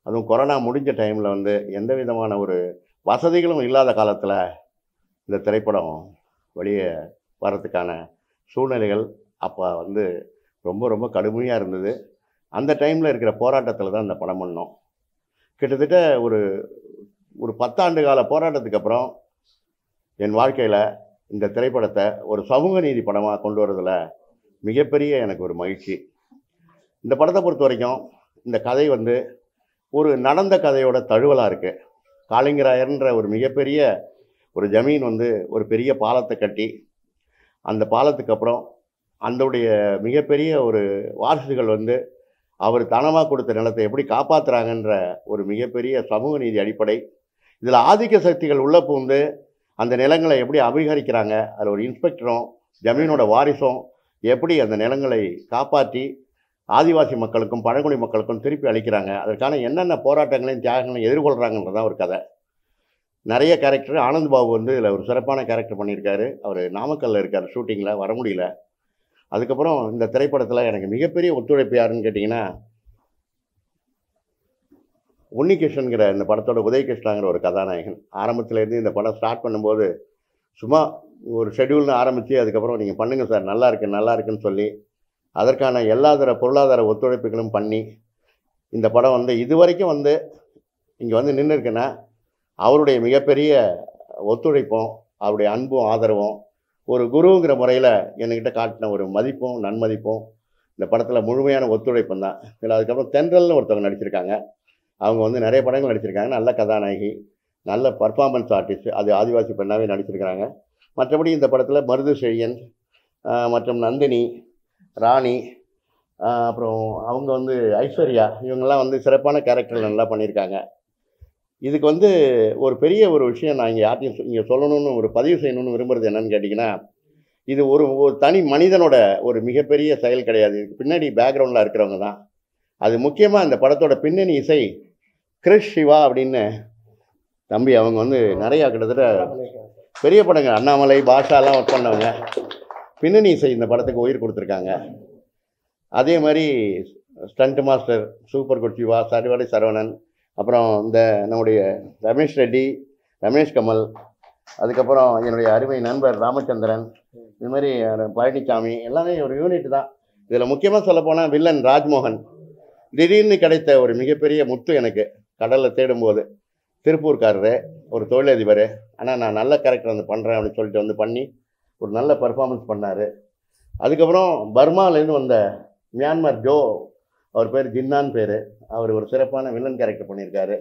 அதுவும் கொரோனா முடிஞ்ச டைமில் வந்து எந்த விதமான ஒரு வசதிகளும் இல்லாத காலத்தில் இந்த திரைப்படம் வெளியே வர்றதுக்கான சூழ்நிலைகள் அப்போ வந்து ரொம்ப ரொம்ப கடுமையாக இருந்தது. அந்த டைமில் இருக்கிற போராட்டத்தில் தான் இந்த படம் பண்ணோம். கிட்டத்தட்ட ஒரு ஒரு 10 ஆண்டு கால போராட்டத்துக்கு அப்புறம் என் வாழ்க்கையில் இந்த திரைப்படத்தை ஒரு சமூக நீதி படமாக கொண்டு வரதில் மிகப்பெரிய எனக்கு ஒரு மகிழ்ச்சி. இந்த படத்தை பொறுத்த வரைக்கும் இந்த கதை வந்து ஒரு நடந்த கதையோட தழுவலாக இருக்குது. காளிங்கராயர்ன்ற ஒரு மிகப்பெரிய ஒரு ஜமீன் வந்து ஒரு பெரிய பாலத்தை கட்டி, அந்த பாலத்துக்கு அப்புறம் அதோடைய மிகப்பெரிய ஒரு வாரிசுகள் வந்து அவர் தனமாக கொடுத்த நிலத்தை எப்படி காப்பாற்றுறாங்கன்ற ஒரு மிகப்பெரிய சமூக நீதி அடிப்படை. இதில் ஆதிக்க சக்திகள் உள்ள புகுந்து அந்த நிலங்களை எப்படி அபகரிக்கிறாங்க, அதில் ஒரு இன்ஸ்பெக்டரும் ஜமீனோட வாரிசும் எப்படி அந்த நிலங்களை காப்பாற்றி ஆதிவாசி மக்களுக்கும் பழங்குடி மக்களுக்கும் திருப்பி அளிக்கிறாங்க, அதற்கான என்னென்ன போராட்டங்களையும் தியாகங்களையும் எதிர்கொள்கிறாங்கன்றதான் ஒரு கதை. நிறைய கேரக்டர். ஆனந்த் பாபு வந்து இதில் ஒரு சிறப்பான கேரக்டர் பண்ணியிருக்காரு. அவர் நாமக்கல்லில் இருக்கார், ஷூட்டிங்கில் வர முடியல. அதுக்கப்புறம் இந்த திரைப்படத்தில் எனக்கு மிகப்பெரிய ஒத்துழைப்பு யாருன்னு கேட்டிங்கன்னா, உன்னிகிருஷ்ணன்கிற இந்த படத்தோட உதயகிருஷ்ணாங்கிற ஒரு கதாநாயகன். ஆரம்பத்துலேருந்து இந்த படம் ஸ்டார்ட் பண்ணும்போது சும்மா ஒரு ஷெட்யூல்னு ஆரம்பித்து, அதுக்கப்புறம் நீங்கள் பண்ணுங்கள் சார், நல்லா இருக்குன்னு சொல்லி அதற்கான எல்லா பொருளாதார ஒத்துழைப்புகளும் பண்ணி இந்த படம் வந்து இதுவரைக்கும் வந்து இங்கே வந்து நின்று இருக்குன்னா அவருடைய மிகப்பெரிய ஒத்துழைப்பும் அவருடைய அன்பும் ஆதரவும் ஒரு குருங்கிற முறையில் என்கிட்ட காட்டின ஒரு மதிப்பும் நன்மதிப்பும் இந்த படத்தில் முழுமையான ஒத்துழைப்பும் தான். இதில் அதுக்கப்புறம் தென்றல்னு ஒருத்தவங்க நடிச்சிருக்காங்க. அவங்க வந்து நிறைய படங்கள் நடிச்சிருக்காங்க. நல்ல கதாநாயகி, நல்ல பர்ஃபார்மன்ஸ் ஆர்டிஸ்ட். அது ஆதிவாசி பெண்ணாகவே நடிச்சிருக்கிறாங்க. மற்றபடி இந்த படத்தில் மருது செழியன் மற்றும் நந்தினி, ராணி, அப்புறம் அவங்க வந்து ஐஸ்வர்யா, இவங்கெல்லாம் வந்து சிறப்பான கேரக்டர் நல்லா பண்ணியிருக்காங்க. இதுக்கு வந்து ஒரு பெரிய ஒரு விஷயம் நான் இங்கே யார்ட்டையும் இங்கே சொல்லணும்னு ஒரு பதிவு செய்யணும்னு விரும்புகிறது என்னன்னு கேட்டிங்கன்னா, இது ஒரு தனி மனிதனோட ஒரு மிகப்பெரிய செயல் கிடையாது. இதுக்கு பின்னாடி பேக்ரவுண்டில் இருக்கிறவங்க தான். அது முக்கியமாக இந்த படத்தோட பின்னணி இசை கிறிஷ் சிவா அப்படின்னு தம்பி, அவங்க வந்து நிறையா கிட்டத்தட்ட பெரிய படங்கள் அண்ணாமலை பாஷாலாம் ஒர்க் பண்ணவங்க. பின்னணி இசை இந்த படத்துக்கு உயிர் கொடுத்துருக்காங்க. அதே மாதிரி stunt master super good Siva, சரிவாடி சரவணன், அப்புறம் இந்த நம்முடைய ரமேஷ் ரெட்டி, ரமேஷ் கமல், அதுக்கப்புறம் என்னுடைய அருமை நண்பர் ராமச்சந்திரன், இது மாதிரி பழனிசாமி, எல்லாமே ஒரு யூனிட் தான். இதில் முக்கியமாக சொல்லப்போனால் வில்லன் ராஜ்மோகன் திடீர்னு கிடைத்த ஒரு மிகப்பெரிய முத்து எனக்கு கடலில் தேடும்போது. திருப்பூர்காரரு, ஒரு தொழிலதிபர். ஆனால் நான் நல்ல கேரக்டர் வந்து பண்ணுறேன் அப்படின்னு சொல்லிட்டு வந்து பண்ணி ஒரு நல்ல பர்ஃபார்மன்ஸ் பண்ணார். அதுக்கப்புறம் பர்மாலேருந்து வந்த மியான்மர் ஜோ, அவர் பேர் ஜின்னான் பேர், அவர் ஒரு சிறப்பான வில்லன் கேரக்டர் பண்ணியிருக்காரு.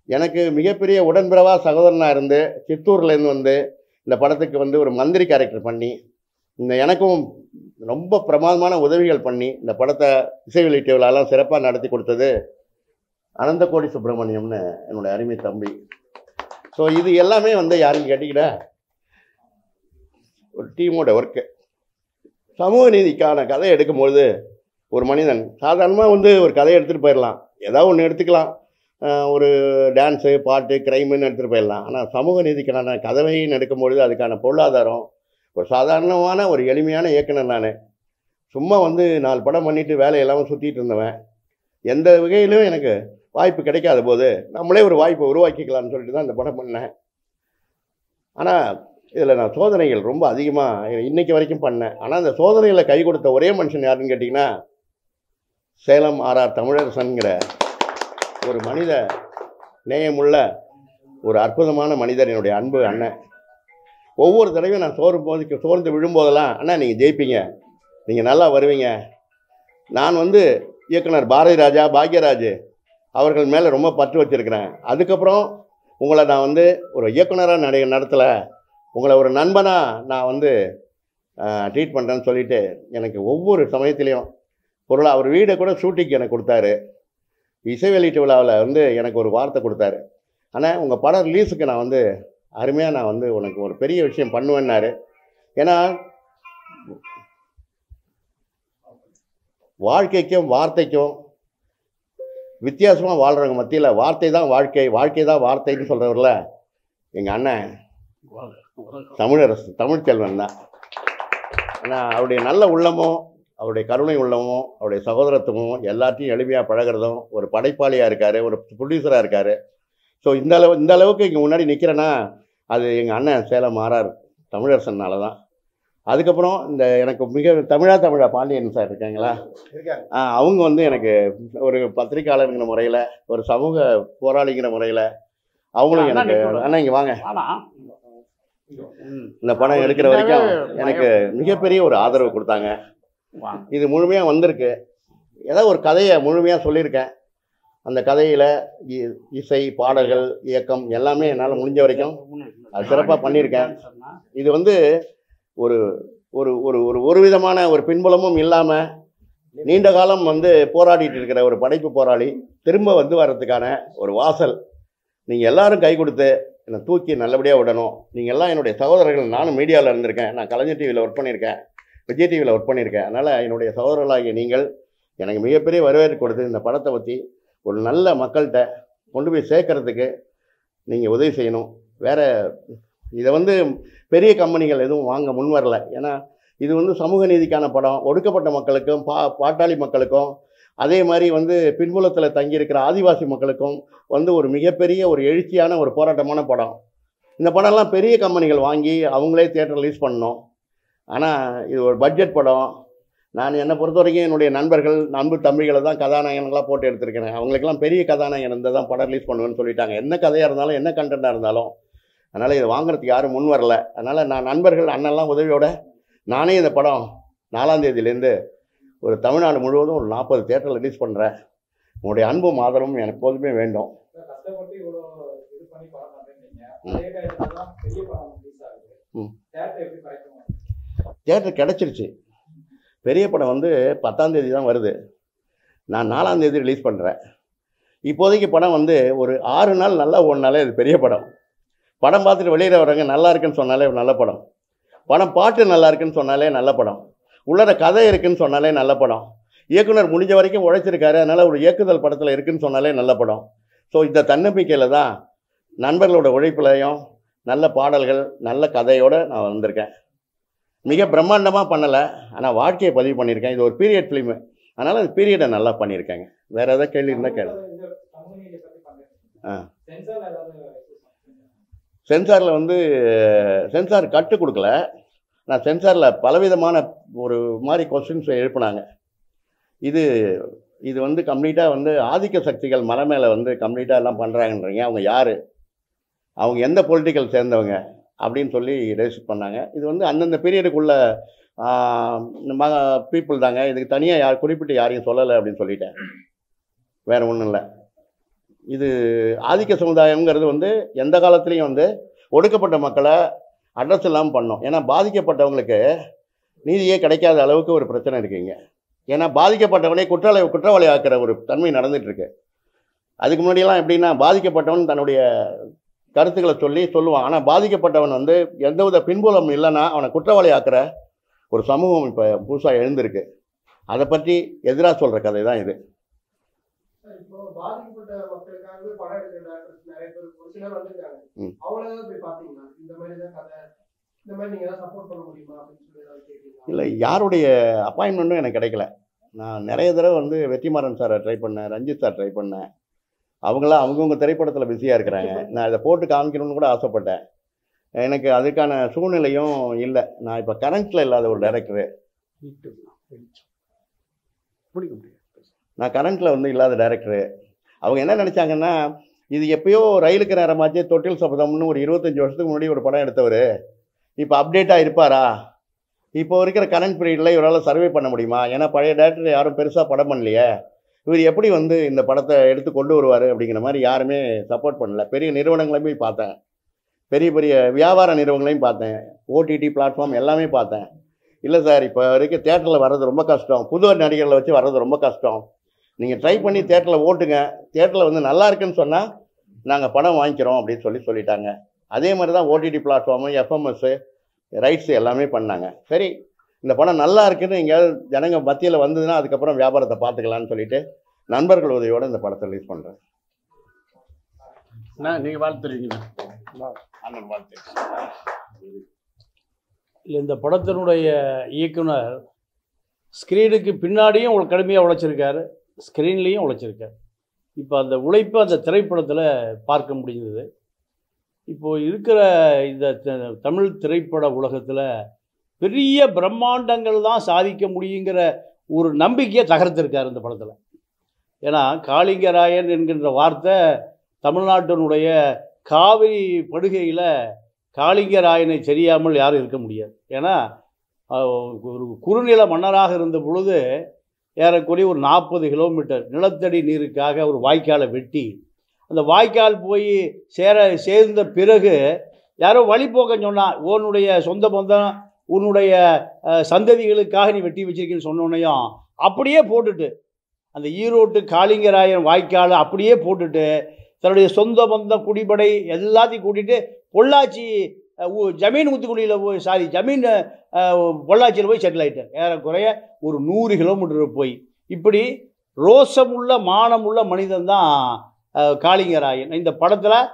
எனக்கு மிகப்பெரிய உடன்பிறவா சகோதரனாக இருந்து சித்தூர்லேருந்து வந்து இந்த படத்துக்கு வந்து ஒரு மந்திரி கேரக்டர் பண்ணி எனக்கும் ரொம்ப பிரமாதமான உதவிகள் பண்ணி இந்த படத்தை இசை வெளியீட்டு விழாலாம் சிறப்பாக நடத்தி கொடுத்தது அனந்தகோடி சுப்பிரமணியம்னு என்னுடைய அருமை தம்பி. ஸோ இது எல்லாமே வந்து யாருன்னு கேட்டிக்கிட்ட ஒரு டீமோட ஒர்க்கு. சமூக நீதிக்கான கதை எடுக்கும்பொழுது ஒரு மனிதன் சாதாரணமாக வந்து ஒரு கதையை எடுத்துகிட்டு போயிடலாம், ஏதாவது ஒன்று எடுத்துக்கலாம், ஒரு டான்ஸு பாட்டு கிரைமுன்னு எடுத்துகிட்டு போயிடலாம். ஆனால் சமூக நீதிக்கான கதைன்னு எடுக்கும்பொழுது அதுக்கான பொருளாதாரம், ஒரு சாதாரணமான ஒரு எளிமையான இயக்குனர். நான் சும்மா வந்து 4 படம் பண்ணிவிட்டு வேலையெல்லாமல் சுற்றிட்டு இருந்தவன். எந்த வகையிலும் எனக்கு வாய்ப்பு கிடைக்காத போது நம்மளே ஒரு வாய்ப்பை உருவாக்கிக்கலாம்னு சொல்லிட்டு தான் இந்த படம் பண்ணேன். ஆனால் இதில் நான் சோதனைகள் ரொம்ப அதிகமாக இன்றைக்கி வரைக்கும் பண்ணேன். ஆனால் அந்த சோதனைகளை கை கொடுத்த ஒரே மனுஷன் யாருன்னு கேட்டிங்கன்னா, சேலம் ஆர்ஆர் தமிழரசன்கிற ஒரு மனித நேயமுள்ள ஒரு அற்புதமான மனிதர், என்னுடைய அன்பு அண்ணன். ஒவ்வொரு தடவையும் நான் சோர்ந்து விழும்போதெல்லாம், அண்ணா நீங்கள் ஜெயிப்பீங்க, நீங்கள் நல்லா வருவீங்க. நான் வந்து இயக்குனர் பாரதி ராஜா, பாக்யராஜ் அவர்கள் மேலே ரொம்ப பற்று வச்சுருக்கிறேன். அதுக்கப்புறம் உங்களை நான் வந்து ஒரு இயக்குனராக நடத்தலை, உங்களை ஒரு நண்பனாக நான் வந்து ட்ரீட் பண்ணுறேன்னு சொல்லிவிட்டு எனக்கு ஒவ்வொரு சமயத்துலேயும் அவர் வீடை கூட ஷூட்டிங்க்கு எனக்கு கொடுத்தாரு. இசை வெளியீட்டு விழாவில் வந்து எனக்கு ஒரு வார்த்தை கொடுத்தாரு, ஆனால் உங்கள் படம் ரிலீஸுக்கு நான் வந்து அருமையாக நான் வந்து உனக்கு ஒரு பெரிய விஷயம் பண்ணுவேன்னாரு. ஏன்னா வாழ்க்கைக்கும் வார்த்தைக்கும் வித்தியாசமாக வாழ்கிறவங்க மத்தியில் வார்த்தை தான் வாழ்க்கை, வாழ்க்கை தான் வார்த்தைன்னு சொல்கிறவரில் எங்கள் அண்ணன் தமிழரசு தமிழ்ச்செல்வன் தான். ஆனால் அவருடைய நல்ல உள்ளமும் அவருடைய கருணை உள்ளமும் அவருடைய சகோதரத்துவமும் எல்லாத்தையும் எளிமையாக பழகிறதும் ஒரு படைப்பாளியாக இருக்கார், ஒரு ப்ரொடியூசராக இருக்கார். ஸோ இந்த அளவுக்கு இங்கே முன்னாடி நிற்கிறேன்னா அது எங்கள் அண்ணன் சேலம் ஆர்ஆர் தமிழரசனால தான். அதுக்கப்புறம் இந்த எனக்கு மிக தமிழா பாண்டியன் சார் இருக்காங்களா, அவங்க வந்து எனக்கு ஒரு பத்திரிக்கையாளருங்கிற முறையில் ஒரு சமூக போராளிங்கிற முறையில் அவங்களும் எனக்கு அண்ணா இங்கே வாங்க இந்த படம் எடுக்கிற வரைக்கும் எனக்கு மிகப்பெரிய ஒரு ஆதரவு கொடுத்தாங்க. இது முழுமையாக வந்திருக்கு. ஏதோ ஒரு கதையை முழுமையாக சொல்லியிருக்கேன். அந்த கதையில் இசை பாடல்கள் இயக்கம் எல்லாமே என்னால் முடிஞ்ச வரைக்கும் அது சிறப்பாக பண்ணியிருக்கேன். இது வந்து ஒரு ஒரு ஒரு ஒரு ஒரு விதமான ஒரு பின்புலமும் இல்லாமல் நீண்ட காலம் வந்து போராடிட்டு இருக்கிற ஒரு படைப்பு போராளி திரும்ப வந்து வர்றதுக்கான ஒரு வாசல். நீங்கள் எல்லாரும் கை கொடுத்து என்னை தூக்கி நல்லபடியாக விடணும். நீங்கள் எல்லாம் என்னுடைய சகோதரர்கள். நானும் மீடியாவில் இருந்திருக்கேன். நான் கலைஞர் டிவியில் ஒர்க் பண்ணியிருக்கேன், விஜய் டிவியில் ஒர்க் பண்ணியிருக்கேன். அதனால் என்னுடைய சகோதரர்களாகிய நீங்கள் எனக்கு மிகப்பெரிய வரவேற்பு கொடுத்து இந்த படத்தை பற்றி ஒரு நல்ல மக்கள்கிட்ட கொண்டு போய் சேர்க்கறதுக்கு நீங்கள் உதவி செய்யணும். வேறு இதை வந்து பெரிய கம்பெனிகள் எதுவும் வாங்க முன் வரல. ஏன்னா இது வந்து சமூக நீதிக்கான படம். ஒடுக்கப்பட்ட மக்களுக்கும் பாட்டாளி மக்களுக்கும் அதே மாதிரி வந்து பின்புலத்தில் தங்கியிருக்கிற ஆதிவாசி மக்களுக்கும் வந்து ஒரு மிகப்பெரிய ஒரு எழுச்சியான ஒரு போராட்டமான படம். இந்த படம்லாம் பெரிய கம்பெனிகள் வாங்கி அவங்களே தியேட்டர் ரிலீஸ் பண்ணணும். ஆனால் இது ஒரு பட்ஜெட் படம். நான் என்னை பொறுத்த வரைக்கும் என்னுடைய நண்பு தம்பிகளை தான் கதாநாயகங்களாக போட்டு எடுத்திருக்கிறேன். அவங்களுக்கெல்லாம் பெரிய கதாநாயகன் இருந்தால் தான் படம் ரிலீஸ் பண்ணுவேன்னு சொல்லிட்டாங்க, என்ன கதையாக இருந்தாலும் என்ன கண்டென்ட்டாக இருந்தாலும். அதனால் இதை வாங்குறதுக்கு யாரும் முன் வரல. அதனால் நான் நண்பர்கள் அண்ணெல்லாம் உதவியோட நானே இந்த படம் 4ஆம் தேதியிலேருந்து ஒரு தமிழ்நாடு முழுவதும் ஒரு 40 தியேட்டரில் ரிலீஸ் பண்ணுறேன். உங்களுடைய அன்பும் ஆதரவும் எனக்கு எப்போதுமே வேண்டும். தியேட்டர் கிடச்சிருச்சு. பெரிய படம் வந்து 10ஆம் தேதி தான் வருது. நான் 4ஆம் தேதி ரிலீஸ் பண்ணுறேன். இப்போதைக்கு படம் வந்து ஒரு 6 நாள் நல்லா ஓடினாலே அது பெரிய படம். படம் பார்த்துட்டு வெளியிட வரவங்க நல்லா இருக்குன்னு சொன்னாலே நல்ல படம். படம் பாட்டு நல்லா இருக்குன்னு சொன்னாலே நல்ல படம். உள்ளர கதை இருக்குன்னு சொன்னாலே நல்ல படம். இயக்குனர் முடிஞ்ச வரைக்கும் உழைச்சிருக்காரு, அதனால் ஒரு இயக்குதல் படத்தில் இருக்குன்னு சொன்னாலே நல்ல படம். ஸோ இந்த தன்னம்பிக்கையில் தான் நண்பர்களோட உழைப்புலையும் நல்ல பாடல்கள் நல்ல கதையோடு நான் வந்திருக்கேன். மிக பிரம்மாண்டமாக பண்ணலை, ஆனால் வாழ்க்கையை பதிவு பண்ணியிருக்கேன். இது ஒரு பீரியட் ஃபிலிமு, அதனால் அந்த பீரியடை நல்லா பண்ணியிருக்கேங்க. வேறு எதாவது கேள்வி இருந்தால் கேள்வி. சென்சாரில் வந்து சென்சார் கட்டு கொடுக்கல. நான் சென்சாரில் பலவிதமான ஒரு மாதிரி கொஸ்டின்ஸ் எழுப்பினாங்க. இது வந்து கம்ப்ளீட்டாக வந்து ஆதிக்க சக்திகள் மலை மேலே வந்து கம்ப்ளீட்டாக எல்லாம் பண்ணுறாங்கன்றீங்க. அவங்க யார், அவங்க எந்த பொலிட்டிக்கல் சேர்ந்தவங்க அப்படின்னு சொல்லி ரெஜிஸ்டர் பண்ணாங்க. இது வந்து அந்தந்த பீரியடுக்குள்ள பீப்புள் தாங்க, இதுக்கு தனியாக குறிப்பிட்டு யாரையும் சொல்லலை அப்படின்னு சொல்லிட்டேன். வேறு ஒன்றும் இல்லை. இது ஆதிக்க சமுதாயங்கிறது வந்து எந்த காலத்துலேயும் வந்து ஒடுக்கப்பட்ட மக்களை அட்ரஸ் இல்லாமல் பண்ணோம். ஏன்னா பாதிக்கப்பட்டவங்களுக்கு நீதியே கிடைக்காத அளவுக்கு ஒரு பிரச்சனை இருக்குங்க. ஏன்னா பாதிக்கப்பட்டவனே குற்றவாளி ஆக்கிற ஒரு தன்மை நடந்துகிட்ருக்கு. அதுக்கு முன்னாடியெல்லாம் எப்படின்னா பாதிக்கப்பட்டவன் தன்னுடைய கருத்துக்களை சொல்லுவான். ஆனால் பாதிக்கப்பட்டவன் வந்து எந்தவித பின்புலம் இல்லைன்னா அவனை குற்றவாளி ஆக்கிற ஒரு சமூகம் இப்போ புதுசாக எழுந்திருக்கு. அதை பற்றி எதிராக சொல்கிற கதை தான் இது. பாதிக்கப்பட்ட மக்களுக்காகவே படம் எடுக்கிற நிறைய பேர் ஒரு சிலர் வந்திருக்காங்க. அவங்கள போய் பாத்தீங்கன்னா இந்த மாதிரி தான் கதை, இந்த மாதிரி நீங்க ஏதாவது சப்போர்ட் பண்ண முடியுமா அப்படின்னு சொல்லி ஏதாவது கேட்குறீங்களா? இல்லை, யாருடைய அப்பாயின்மெண்ட்டும் எனக்கு கிடைக்கல. நான் நிறைய தடவை வந்து வெற்றிமாறன் சாரை ட்ரை பண்ணேன், ரஞ்சித் சார் ட்ரை பண்ணேன். அவங்களாம் அவங்கவுங்க திரைப்படத்தில் பிஸியாக இருக்கிறாங்க. நான் இதை போட்டு காமிக்கணும்னு கூட ஆசைப்பட்டேன். எனக்கு அதுக்கான சூழ்நிலையும் இல்லை. நான் இப்போ கரண்ட்டில் இல்லாத ஒரு டைரக்டரு, நான் கரண்ட்டில் வந்து இல்லாத டைரக்டரு. அவங்க என்ன நினச்சாங்கன்னா, இது எப்பயோ ரயிலுக்கு நேரமாச்சு தொட்டில் சபதம்னு ஒரு 25 வருஷத்துக்கு முன்னாடி ஒரு படம் எடுத்தவர் இப்போ அப்டேட்டாக இருப்பாரா? இப்போ இருக்கிற கரண்ட் பீரியடில் இவரால் சர்வே பண்ண முடியுமா? ஏன்னா பழைய டைரக்டர் யாரும் பெருசாக படம் பண்ணலையே, இவர் எப்படி வந்து இந்த படத்தை எடுத்து கொண்டு வருவார் அப்படிங்கிற மாதிரி யாருமே சப்போர்ட் பண்ணல. பெரிய நிறுவனங்களையும் போய் பார்த்தேன், பெரிய பெரிய வியாபார நிறுவனங்களையும் பார்த்தேன், ஓடிடி பிளாட்ஃபார்ம் எல்லாமே பார்த்தேன். இல்லை சார், இப்போ வரைக்கும் தேட்டரில் வர்றது ரொம்ப கஷ்டம், புது நடிகர்களை வச்சு வர்றது ரொம்ப கஷ்டம், நீங்கள் ட்ரை பண்ணி தேட்டரில் ஓட்டுங்க, தேட்டரில் வந்து நல்லா இருக்குன்னு சொன்னால் நாங்கள் படம் வாங்கிக்கிறோம் அப்படின்னு சொல்லிட்டாங்க. அதே மாதிரி தான் ஓடிடி பிளாட்ஃபார்மு, எஃப்எம்எஸ்ஸு, ரைட்ஸு எல்லாமே பண்ணாங்க. சரி, இந்த படம் நல்லா இருக்குன்னு எங்கேயாவது ஜனங்க மத்தியில் வந்ததுன்னா அதுக்கப்புறம் வியாபாரத்தை பார்த்துக்கலான்னு சொல்லிட்டு நண்பர்கள் உதவியோடு இந்த படத்தை ரிலீஸ் பண்ணுறேன். நீங்கள் வாழ்த்துறீங்க. அண்ணன் வாழ்த்து. இல்லை, இந்த படத்தினுடைய இயக்குனர் ஸ்க்ரீனுக்கு பின்னாடியும் கடுமையாக உழைச்சிருக்காரு, ஸ்க்ரீன்லேயும் உழைச்சிருக்காரு. இப்போ அந்த உழைப்பு அந்த திரைப்படத்தில் பார்க்க முடிஞ்சது. இப்போது இருக்கிற இந்த தமிழ் திரைப்பட உலகத்தில் பெரிய பிரம்மாண்டங்கள் தான் சாதிக்க முடியுங்கிற ஒரு நம்பிக்கையை தகர்த்திருக்கார் இந்த படத்தில். ஏன்னா காளிங்கராயன் என்கின்ற வார்த்தை தமிழ்நாட்டினுடைய காவிரி படுகையில் காளிங்கராயனை தெரியாமல் யாரும் இருக்க முடியாது. ஏன்னா ஒரு குறுநில மன்னராக இருந்த பொழுது ஏறக்குறைய ஒரு 40 கிலோமீட்டர் நிலத்தடி நீருக்காக ஒரு வாய்க்காலை வெட்டி அந்த வாய்க்கால் போய் சேர்ந்த பிறகு யாரோ வழிபோக்க சொன்னால் உன்னுடைய சொந்த பந்தம் உன்னுடைய சந்ததிகளுக்காக நீ வெட்டி வச்சிருக்கேன்னு சொன்னோன்னையும் அப்படியே போட்டுட்டு அந்த ஈரோட்டு காளிங்கராயன் வாய்க்காலை அப்படியே போட்டுட்டு தன்னுடைய சொந்த பந்தம் குடிப்படை எல்லாத்தையும் கூட்டிகிட்டு பொள்ளாச்சி ஜமீன் ஊத்துக்குடியில் போய் ஜமீன் பொள்ளாச்சியில் போய் செட்டில் ஆகிட்டார். ஏறக்குறைய ஒரு 100 கிலோமீட்டர் போய் இப்படி ரோசமுள்ள மானமுள்ள மனிதன் தான் காளிங்கராயன். இந்த படத்தில்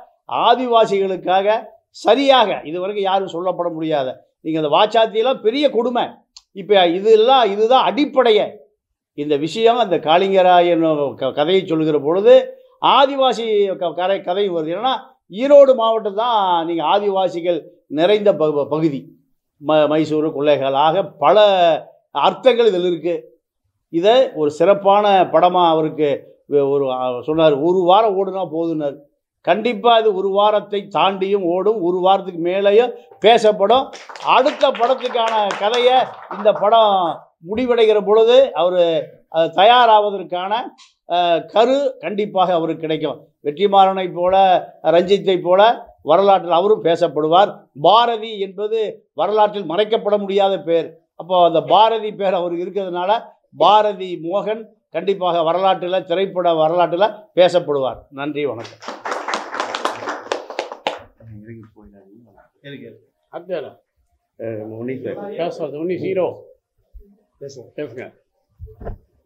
ஆதிவாசிகளுக்காக சரியாக இதுவரைக்கும் யாரும் சொல்லப்பட முடியாத நீங்கள் அந்த வாச்சாத்தியெல்லாம் பெரிய கொடுமை. இப்போ இதுதான் அடிப்படையை இந்த விஷயம். அந்த காளிங்கராயன் கதையை சொல்கிற பொழுது ஆதிவாசி கதையும் வருது. ஏன்னா ஈரோடு மாவட்டம் தான் நீங்கள் ஆதிவாசிகள் நிறைந்த பகுதி. மைசூர் கொள்ளைகளாக பல அர்த்தங்கள் இதில் இருக்குது. இதை ஒரு சிறப்பான படமாக அவருக்கு ஒரு சொன்னார், 1 வாரம் ஓடுனா போதுனார். கண்டிப்பாக இது 1 வாரத்தை தாண்டியும் ஓடும், 1 வாரத்துக்கு மேலேயும் பேசப்படும். அடுத்த படத்துக்கான கதையை இந்த படம் முடிவடைகிற பொழுது அவர் தயாராவதற்கான கரு கண்டிப்பாக அவருக்கு கிடைக்கும். வெற்றிமாறனை போல ரஞ்சித்தை போல வரலாற்றில் அவரும் பேசப்படுவார். பாரதி என்பது வரலாற்றில் மறைக்கப்பட முடியாத பேர். அப்போ அந்த பாரதி பேர் அவருக்கு இருக்கிறதுனால பாரதி மோகன் கண்டிப்பாக வரலாற்றில் திரைப்பட வரலாற்றில் பேசப்படுவார். நன்றி, வணக்கம்.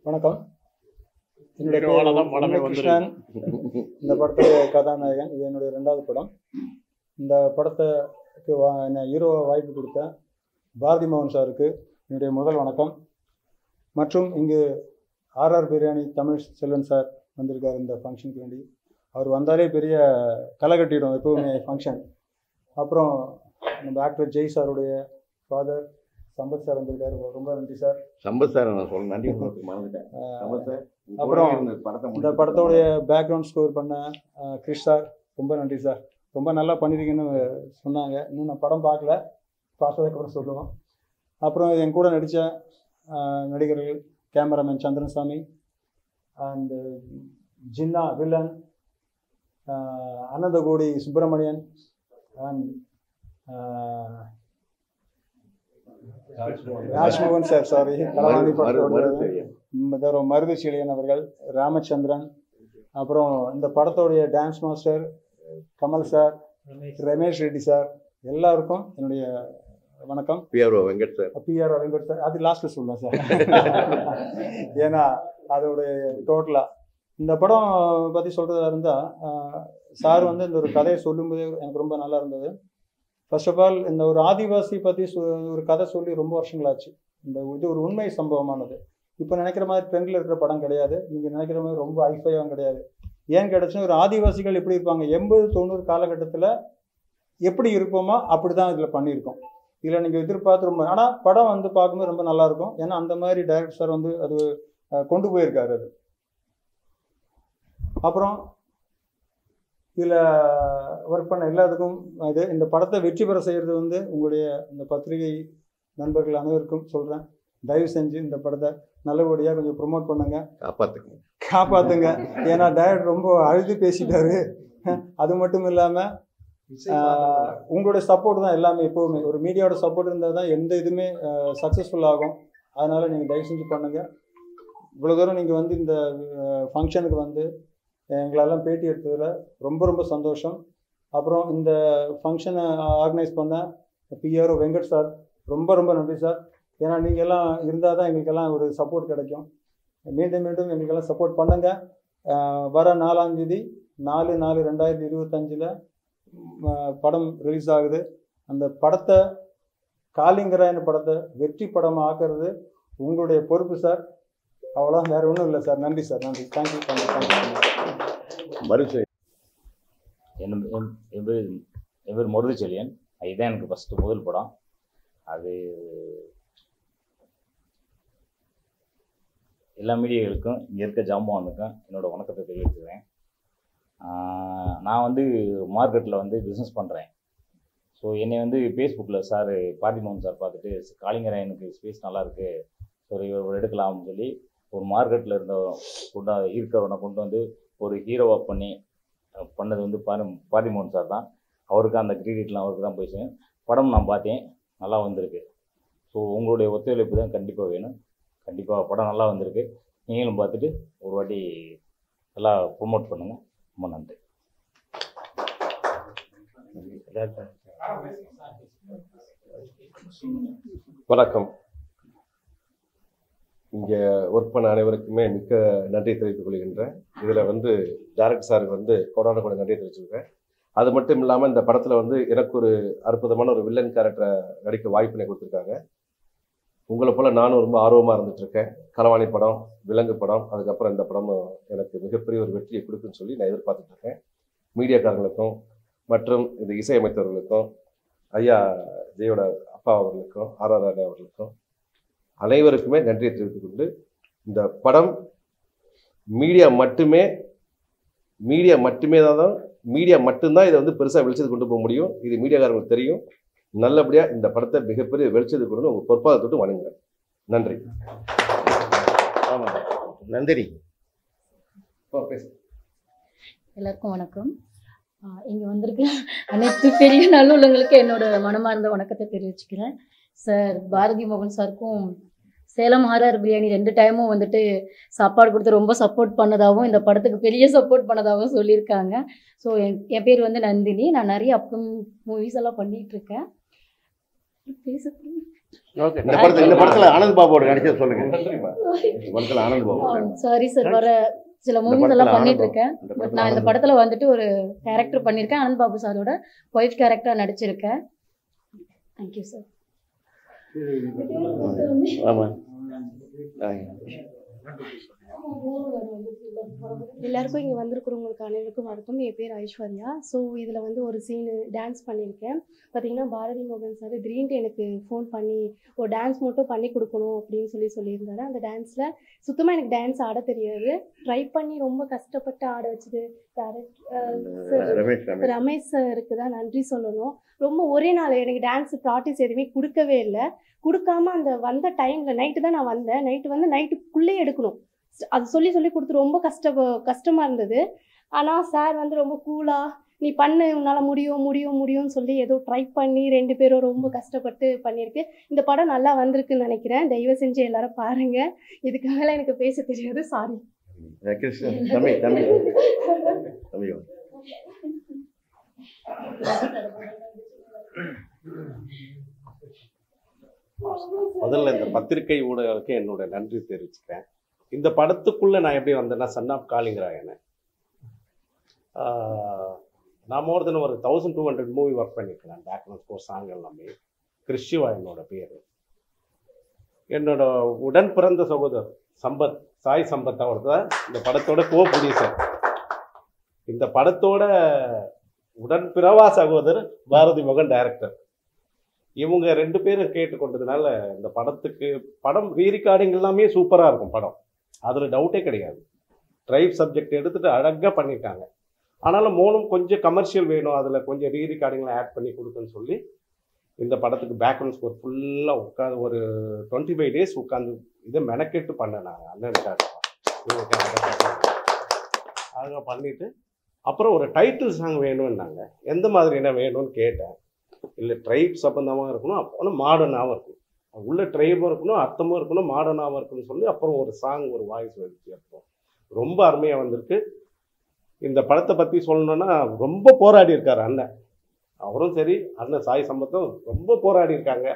வணக்கம். என்னுடைய கிருஷ்ணன், இந்த படத்துடைய கதாநாயகன். இது என்னுடைய 2வது படம். இந்த படத்துக்கு என்ன ஹீரோவை வாய்ப்பு கொடுத்த பாரதி மோகன் சாருக்கு என்னுடைய முதல் வணக்கம். மற்றும் இங்கு ஆர்ஆர் பிரியாணி தமிழ் செல்வன் சார் வந்திருக்கார் இந்த ஃபங்க்ஷனுக்கு வேண்டி. அவர் வந்தாலே பெரிய களை கட்டிடும் எப்பவுமே ஃபங்க்ஷன். அப்புறம் நம்ம ஆக்டர் ஜெய் சாருடைய ஃபாதர் சம்பத் சார் வந்திருக்காரு, ரொம்ப நன்றி சார். சம்பத் சார் நான் சொல்ல நன்றி மறந்துட்டேன். அப்புறம் இந்த படத்தோடைய பேக்ரவுண்ட் ஸ்கோர் பண்ண கிறிஷ் சார், ரொம்ப நன்றி சார். ரொம்ப நல்லா பண்ணியிருக்கீங்கன்னு சொன்னாங்க. இன்னும் நான் படம் பார்க்கல, பார்த்ததுக்கப்புறம் சொல்லுவோம். அப்புறம் என் கூட நடித்த நடிகர்கள் cameraman Chandransamy and Jinna villain, Ananthakodi Subramanian and Rajmohan sir, sorry Marudhu சீலியன் அவர்கள், ராமச்சந்திரன், அப்புறம் இந்த படத்தோடைய dance master Kamal sir, Ramesh Reddy sir, எல்லாருக்கும் என்னுடைய வணக்கம். பிஆர்ஓ வெங்கட் சார் அது லாஸ்ட்டில் சொல்லுவேன் சார். ஏன்னா அதோடைய டோட்டலாக இந்த படம் பற்றி சொல்கிறதா இருந்தால், சார் வந்து இந்த ஒரு கதையை சொல்லும்போது எனக்கு ரொம்ப நல்லா இருந்தது. ஃபர்ஸ்ட் ஆஃப் ஆல் இந்த ஒரு ஆதிவாசி பற்றி ஒரு கதை சொல்லி ரொம்ப வருஷங்களாச்சு. இது ஒரு உண்மை சம்பவமானது. இப்போ நினைக்கிற மாதிரி ட்ரெண்டில் இருக்கிற படம் கிடையாது. நீங்கள் நினைக்கிற மாதிரி ரொம்ப ஹைஃபையாகவும் கிடையாது. ஏன் கிடைச்சுன்னா, ஒரு ஆதிவாசிகள் எப்படி இருப்பாங்க 80-90 காலகட்டத்தில் எப்படி இருப்போமோ அப்படி தான் இதில் பண்ணியிருக்கோம். இதில் நீங்கள் எதிர்பார்த்து ரொம்ப, ஆனால் படம் வந்து பார்க்கும்போது ரொம்ப நல்லாயிருக்கும். ஏன்னா அந்த மாதிரி டைரக்டர் சார் வந்து அது கொண்டு போயிருக்காரு. அது அப்புறம் இதில் ஒர்க் பண்ண எல்லாத்துக்கும் இந்த படத்தை வெற்றி பெற செய்கிறது வந்து உங்களுடைய இந்த பத்திரிகை நண்பர்கள் அனைவருக்கும் சொல்கிறேன். தயவு செஞ்சு இந்த படத்தை நல்லபடியாக கொஞ்சம் ப்ரொமோட் பண்ணுங்க, காப்பாற்றுங்க. ஏன்னா டைரக்டர் ரொம்ப அழுது பேசிட்டாரு. அது மட்டும் இல்லாமல் உங்களுடைய சப்போர்ட் தான் எல்லாமே. எப்போவுமே ஒரு மீடியாவோட சப்போர்ட் இருந்தால் தான் எந்த இதுவுமே சக்ஸஸ்ஃபுல் ஆகும். அதனால் நீங்கள் தயவு செஞ்சு பண்ணுங்கள். இவ்வளோ தூரம் நீங்கள் வந்து இந்த ஃபங்க்ஷனுக்கு வந்து எங்களெல்லாம் பேட்டி எடுத்ததில் ரொம்ப ரொம்ப சந்தோஷம். அப்புறம் இந்த ஃபங்க்ஷனை ஆர்கனைஸ் பண்ண பிஆர்ஓ வெங்கட் சார், ரொம்ப ரொம்ப நன்றி சார். ஏன்னா நீங்கள் எல்லாம் இருந்தால் தான் எங்களுக்கெல்லாம் ஒரு சப்போர்ட் கிடைக்கும். மீண்டும் மீண்டும் எங்களுக்கெல்லாம் சப்போர்ட் பண்ணுங்கள். வர 4ஆம் தேதி 4/4/2025 படம் ரிலீஸ் ஆகுது. அந்த படத்தை காளிங்கராயன் படத்தை வெற்றி படமாக ஆக்குறது உங்களுடைய பொறுப்பு சார். அவ்வளோ, வேறு ஒன்றும் இல்லை சார். நன்றி சார், நன்றி. Thank you thank you thank you. மறுசை என் பேர் முரளிச்செழியன். இதுதான் எனக்கு ஃபஸ்ட்டு முதல் படம். அது எல்லா மீடியாக்களுக்கும் இங்கே இருக்க ஜாம்பவானுக்கும் என்னோடய வணக்கத்தை தெரிவிச்சுக்கிறேன். நான் வந்து மார்க்கெட்டில் வந்து பிஸ்னஸ் பண்ணுறேன். ஸோ என்னை வந்து ஃபேஸ்புக்கில் சார் பார்த்திமோகன் சார் பார்த்துட்டு காளிங்கராயனுக்கு ஸ்பேஸ் நல்லாயிருக்கு, ஸோ இவர் எடுக்கலாம்னு சொல்லி ஒரு மார்க்கெட்டில் இருக்கிறவனை கொண்டு வந்து ஒரு ஹீரோவாக பண்ணது வந்து பார்த்திமோகன் சார் தான். அவருக்கு அந்த கிரெடிட்லாம் அவருக்கு தான் போய் சேரும். படம் நான் பார்த்தேன், நல்லா வந்திருக்கு. ஸோ உங்களுடைய ஒத்துழைப்பு தான் கண்டிப்பாக வேணும். கண்டிப்பாக படம் நல்லா வந்திருக்கு. நீங்களும் பார்த்துட்டு ஒரு வாட்டி நல்லா ப்ரொமோட் பண்ணுங்கள். ரொம்ப நன்றி. வணக்கம். இங்கே ஒர்க் பண்ண அனைவருக்குமே மிக்க நன்றி தெரிவித்துக் கொள்கின்றேன். இதில் வந்து டைரக்டர் சாருக்கு வந்து கொடான கூட நன்றி தெரிவிச்சுக்கிறேன். அது மட்டும் இல்லாமல் இந்த படத்தில் வந்து எனக்கு ஒரு அற்புதமான ஒரு வில்லன் கேரக்டரை நடிக்க வாய்ப்பினை கொடுத்துருக்காங்க. உங்களை போல் நானும் ரொம்ப ஆர்வமாக இருந்துகிட்ருக்கேன். களவாணி படம், விலங்கு படம், அதுக்கப்புறம் இந்த படமும் எனக்கு மிகப்பெரிய ஒரு வெற்றியை கொடுக்குன்னு சொல்லி நான் எதிர்பார்த்துட்ருக்கேன். மீடியாக்காரங்களுக்கும் மற்றும் இந்த இசையமைத்தவர்களுக்கும், ஐயா ஜெயோட அப்பா அவர்களுக்கும், ஆர்ஆர் அவர்களுக்கும் அனைவருக்குமே நன்றியை தெரிவித்துக் கொண்டு, இந்த படம் மீடியா மட்டும்தான் இதை வந்து பெருசாக வெளிச்சத்துக்கு கொண்டு போக முடியும். இது மீடியாக்காரங்களுக்கு தெரியும். நல்லபடியாக இந்த படத்தை மிகப்பெரிய வெளிச்சத்துக்கு கொண்டு உங்கள் பொறுப்பாக தொட்டு வணங்குகிறேன். நன்றி. ஆமாம், நன்றி. எல்லாருக்கும் வணக்கம். இங்கே வந்திருக்க அனைத்து பெரிய நல்லுள்ளங்களுக்கு என்னோட மனமார்ந்த வணக்கத்தை தெரிவிச்சுக்கிறேன். சார் பாரதி மோகன் சாருக்கும் சேலம் ஆர்ஆர் பிரியாணி 2 டைமும் வந்துட்டு சாப்பாடு கொடுத்து ரொம்ப சப்போர்ட் பண்ணதாகவும் இந்த படத்துக்கு பெரிய சப்போர்ட் பண்ணதாகவும் சொல்லியிருக்காங்க. ஸோ என் பேர் வந்து நந்தினி. நான் நிறைய அப்புறம் மூவிஸ் எல்லாம் பண்ணிட்டு இருக்கேன். இந்த படத்துல ஆனந்த் பாபுவோட நடிச்சது சொல்லுங்க. படத்துல ஆனந்த் பாபு. சாரி சார், வர சில மூவிஸ் எல்லாம் பண்ணிட்டு இருக்கேன். பட் நான் இந்த படத்துல வந்துட்டு ஒரு கேரக்டர் பண்ணியிருக்கேன். ஆனந்த் பாபு சாரோட ஒய்ஃப் கேரக்டரா நடிச்சிருக்கேன். Thank you sir. எல்லாருக்கும் இங்கே வந்திருக்கிறவங்களுக்கு அனைவருக்கும் வணக்கம். என் பேர் ஐஸ்வர்யா. ஸோ இதில் வந்து ஒரு சீனு டான்ஸ் பண்ணியிருக்கேன். பார்த்தீங்கன்னா பாரதி மோகன் சார் திடீர்னு எனக்கு ஃபோன் பண்ணி ஒரு டான்ஸ் மட்டும் பண்ணி கொடுக்கணும் அப்படின்னு சொல்லியிருந்தாரு. அந்த டான்ஸில் சுத்தமாக எனக்கு டான்ஸ் ஆட தெரியாது. ட்ரை பண்ணி ரொம்ப கஷ்டப்பட்டு ஆட வச்சது ரமேஷ் சாருக்கு தான் நன்றி சொல்லணும். ரொம்ப ஒரே நாள் எனக்கு டான்ஸ் ப்ராக்டிஸ் எதுவுமே கொடுக்கவே இல்லை. கொடுக்காம அந்த வந்த டைமில் நைட்டு தான் நான் வந்தேன். நைட்டுக்குள்ளே எடுக்கணும். அது சொல்லி கொடுத்து ரொம்ப கஷ்டமாக இருந்தது. ஆனால் சார் வந்து ரொம்ப கூலாக நீ பண்ணு, உன்னால் முடியும்னு சொல்லி ஏதோ ட்ரை பண்ணி 2 பேரும் ரொம்ப கஷ்டப்பட்டு பண்ணியிருக்கு. இந்த படம் நல்லா வந்திருக்குன்னு நினைக்கிறேன். தயவு செஞ்சு எல்லாரும் பாருங்கள். இதுக்கு மேலே எனக்கு பேச தெரியாது. சாரி. முதல்ல இந்த பத்திரிகை ஊடகங்களுக்கு என்னோட நன்றி தெரிவிச்சுக்கிறேன். இந்த படத்துக்குள்ளே நான் எப்படி வந்தேன்னா, சன் ஆஃப் காளிங்கராயன் நான் மோர் தென் ஒரு 1200 மூவி ஒர்க் பண்ணியிருக்கேன். பேக்ரவுண்ட் ஸ்கோர் சாங் எல்லாமே. கிறிஸ்டிவா என்னோட பேர். என்னோட உடன் பிறந்த சகோதரர் சாய் சம்பத் அவர் தான் இந்த படத்தோட ப்ரொடியூசர். இந்த படத்தோட உடன் பிறவா சகோதரர் பாரதி மோகன் டைரக்டர். இவங்க 2 பேரும் கேட்டுக்கொண்டதுனால இந்த படம் ரீரிகார்டிங் எல்லாமே சூப்பராக இருக்கும். படம் அதில் டவுட்டே கிடையாது. ட்ரைப் சப்ஜெக்ட் எடுத்துகிட்டு அழகாக பண்ணியிருக்காங்க. ஆனாலும் மோனும் கொஞ்சம் கமர்ஷியல் வேணும், அதில் கொஞ்சம் ரீரிகார்டிங்லாம் ஆட் பண்ணி கொடுக்குன்னு சொல்லி இந்த படத்துக்கு பேக்ரவுண்ட் ஸ்கோர் ஃபுல்லாக உட்காந்து ஒரு 25 days உட்காந்து இதை மெனக்கெட்டு பண்ணேன். நாங்கள் அண்ணனுக்காக அழகாக பண்ணிவிட்டு அப்புறம் ஒரு டைட்டில் சாங் வேணும்னாங்க. எந்த மாதிரி என்ன வேணும்னு கேட்டேன். இல்லை ட்ரைப் சம்பந்தமாக இருக்கணும், அப்புறம் மாடர்னாகவும் இருக்கணும், உள்ள ட்ரைபும் இருக்கணும், அர்த்தமும் இருக்கணும், மாடர்னாகவும் இருக்கணும்னு சொல்லி அப்புறம் ஒரு சாங் ஒரு வாய்ஸ் வச்சு அப்புறம் ரொம்ப அருமையாக வந்திருக்கு. இந்த படத்தை பற்றி சொல்லணுன்னா ரொம்ப போராடி இருக்கார் அண்ணன். அவரும் சரி, அண்ணன் சாய் சம்பத்தும் ரொம்ப போராடி இருக்காங்க.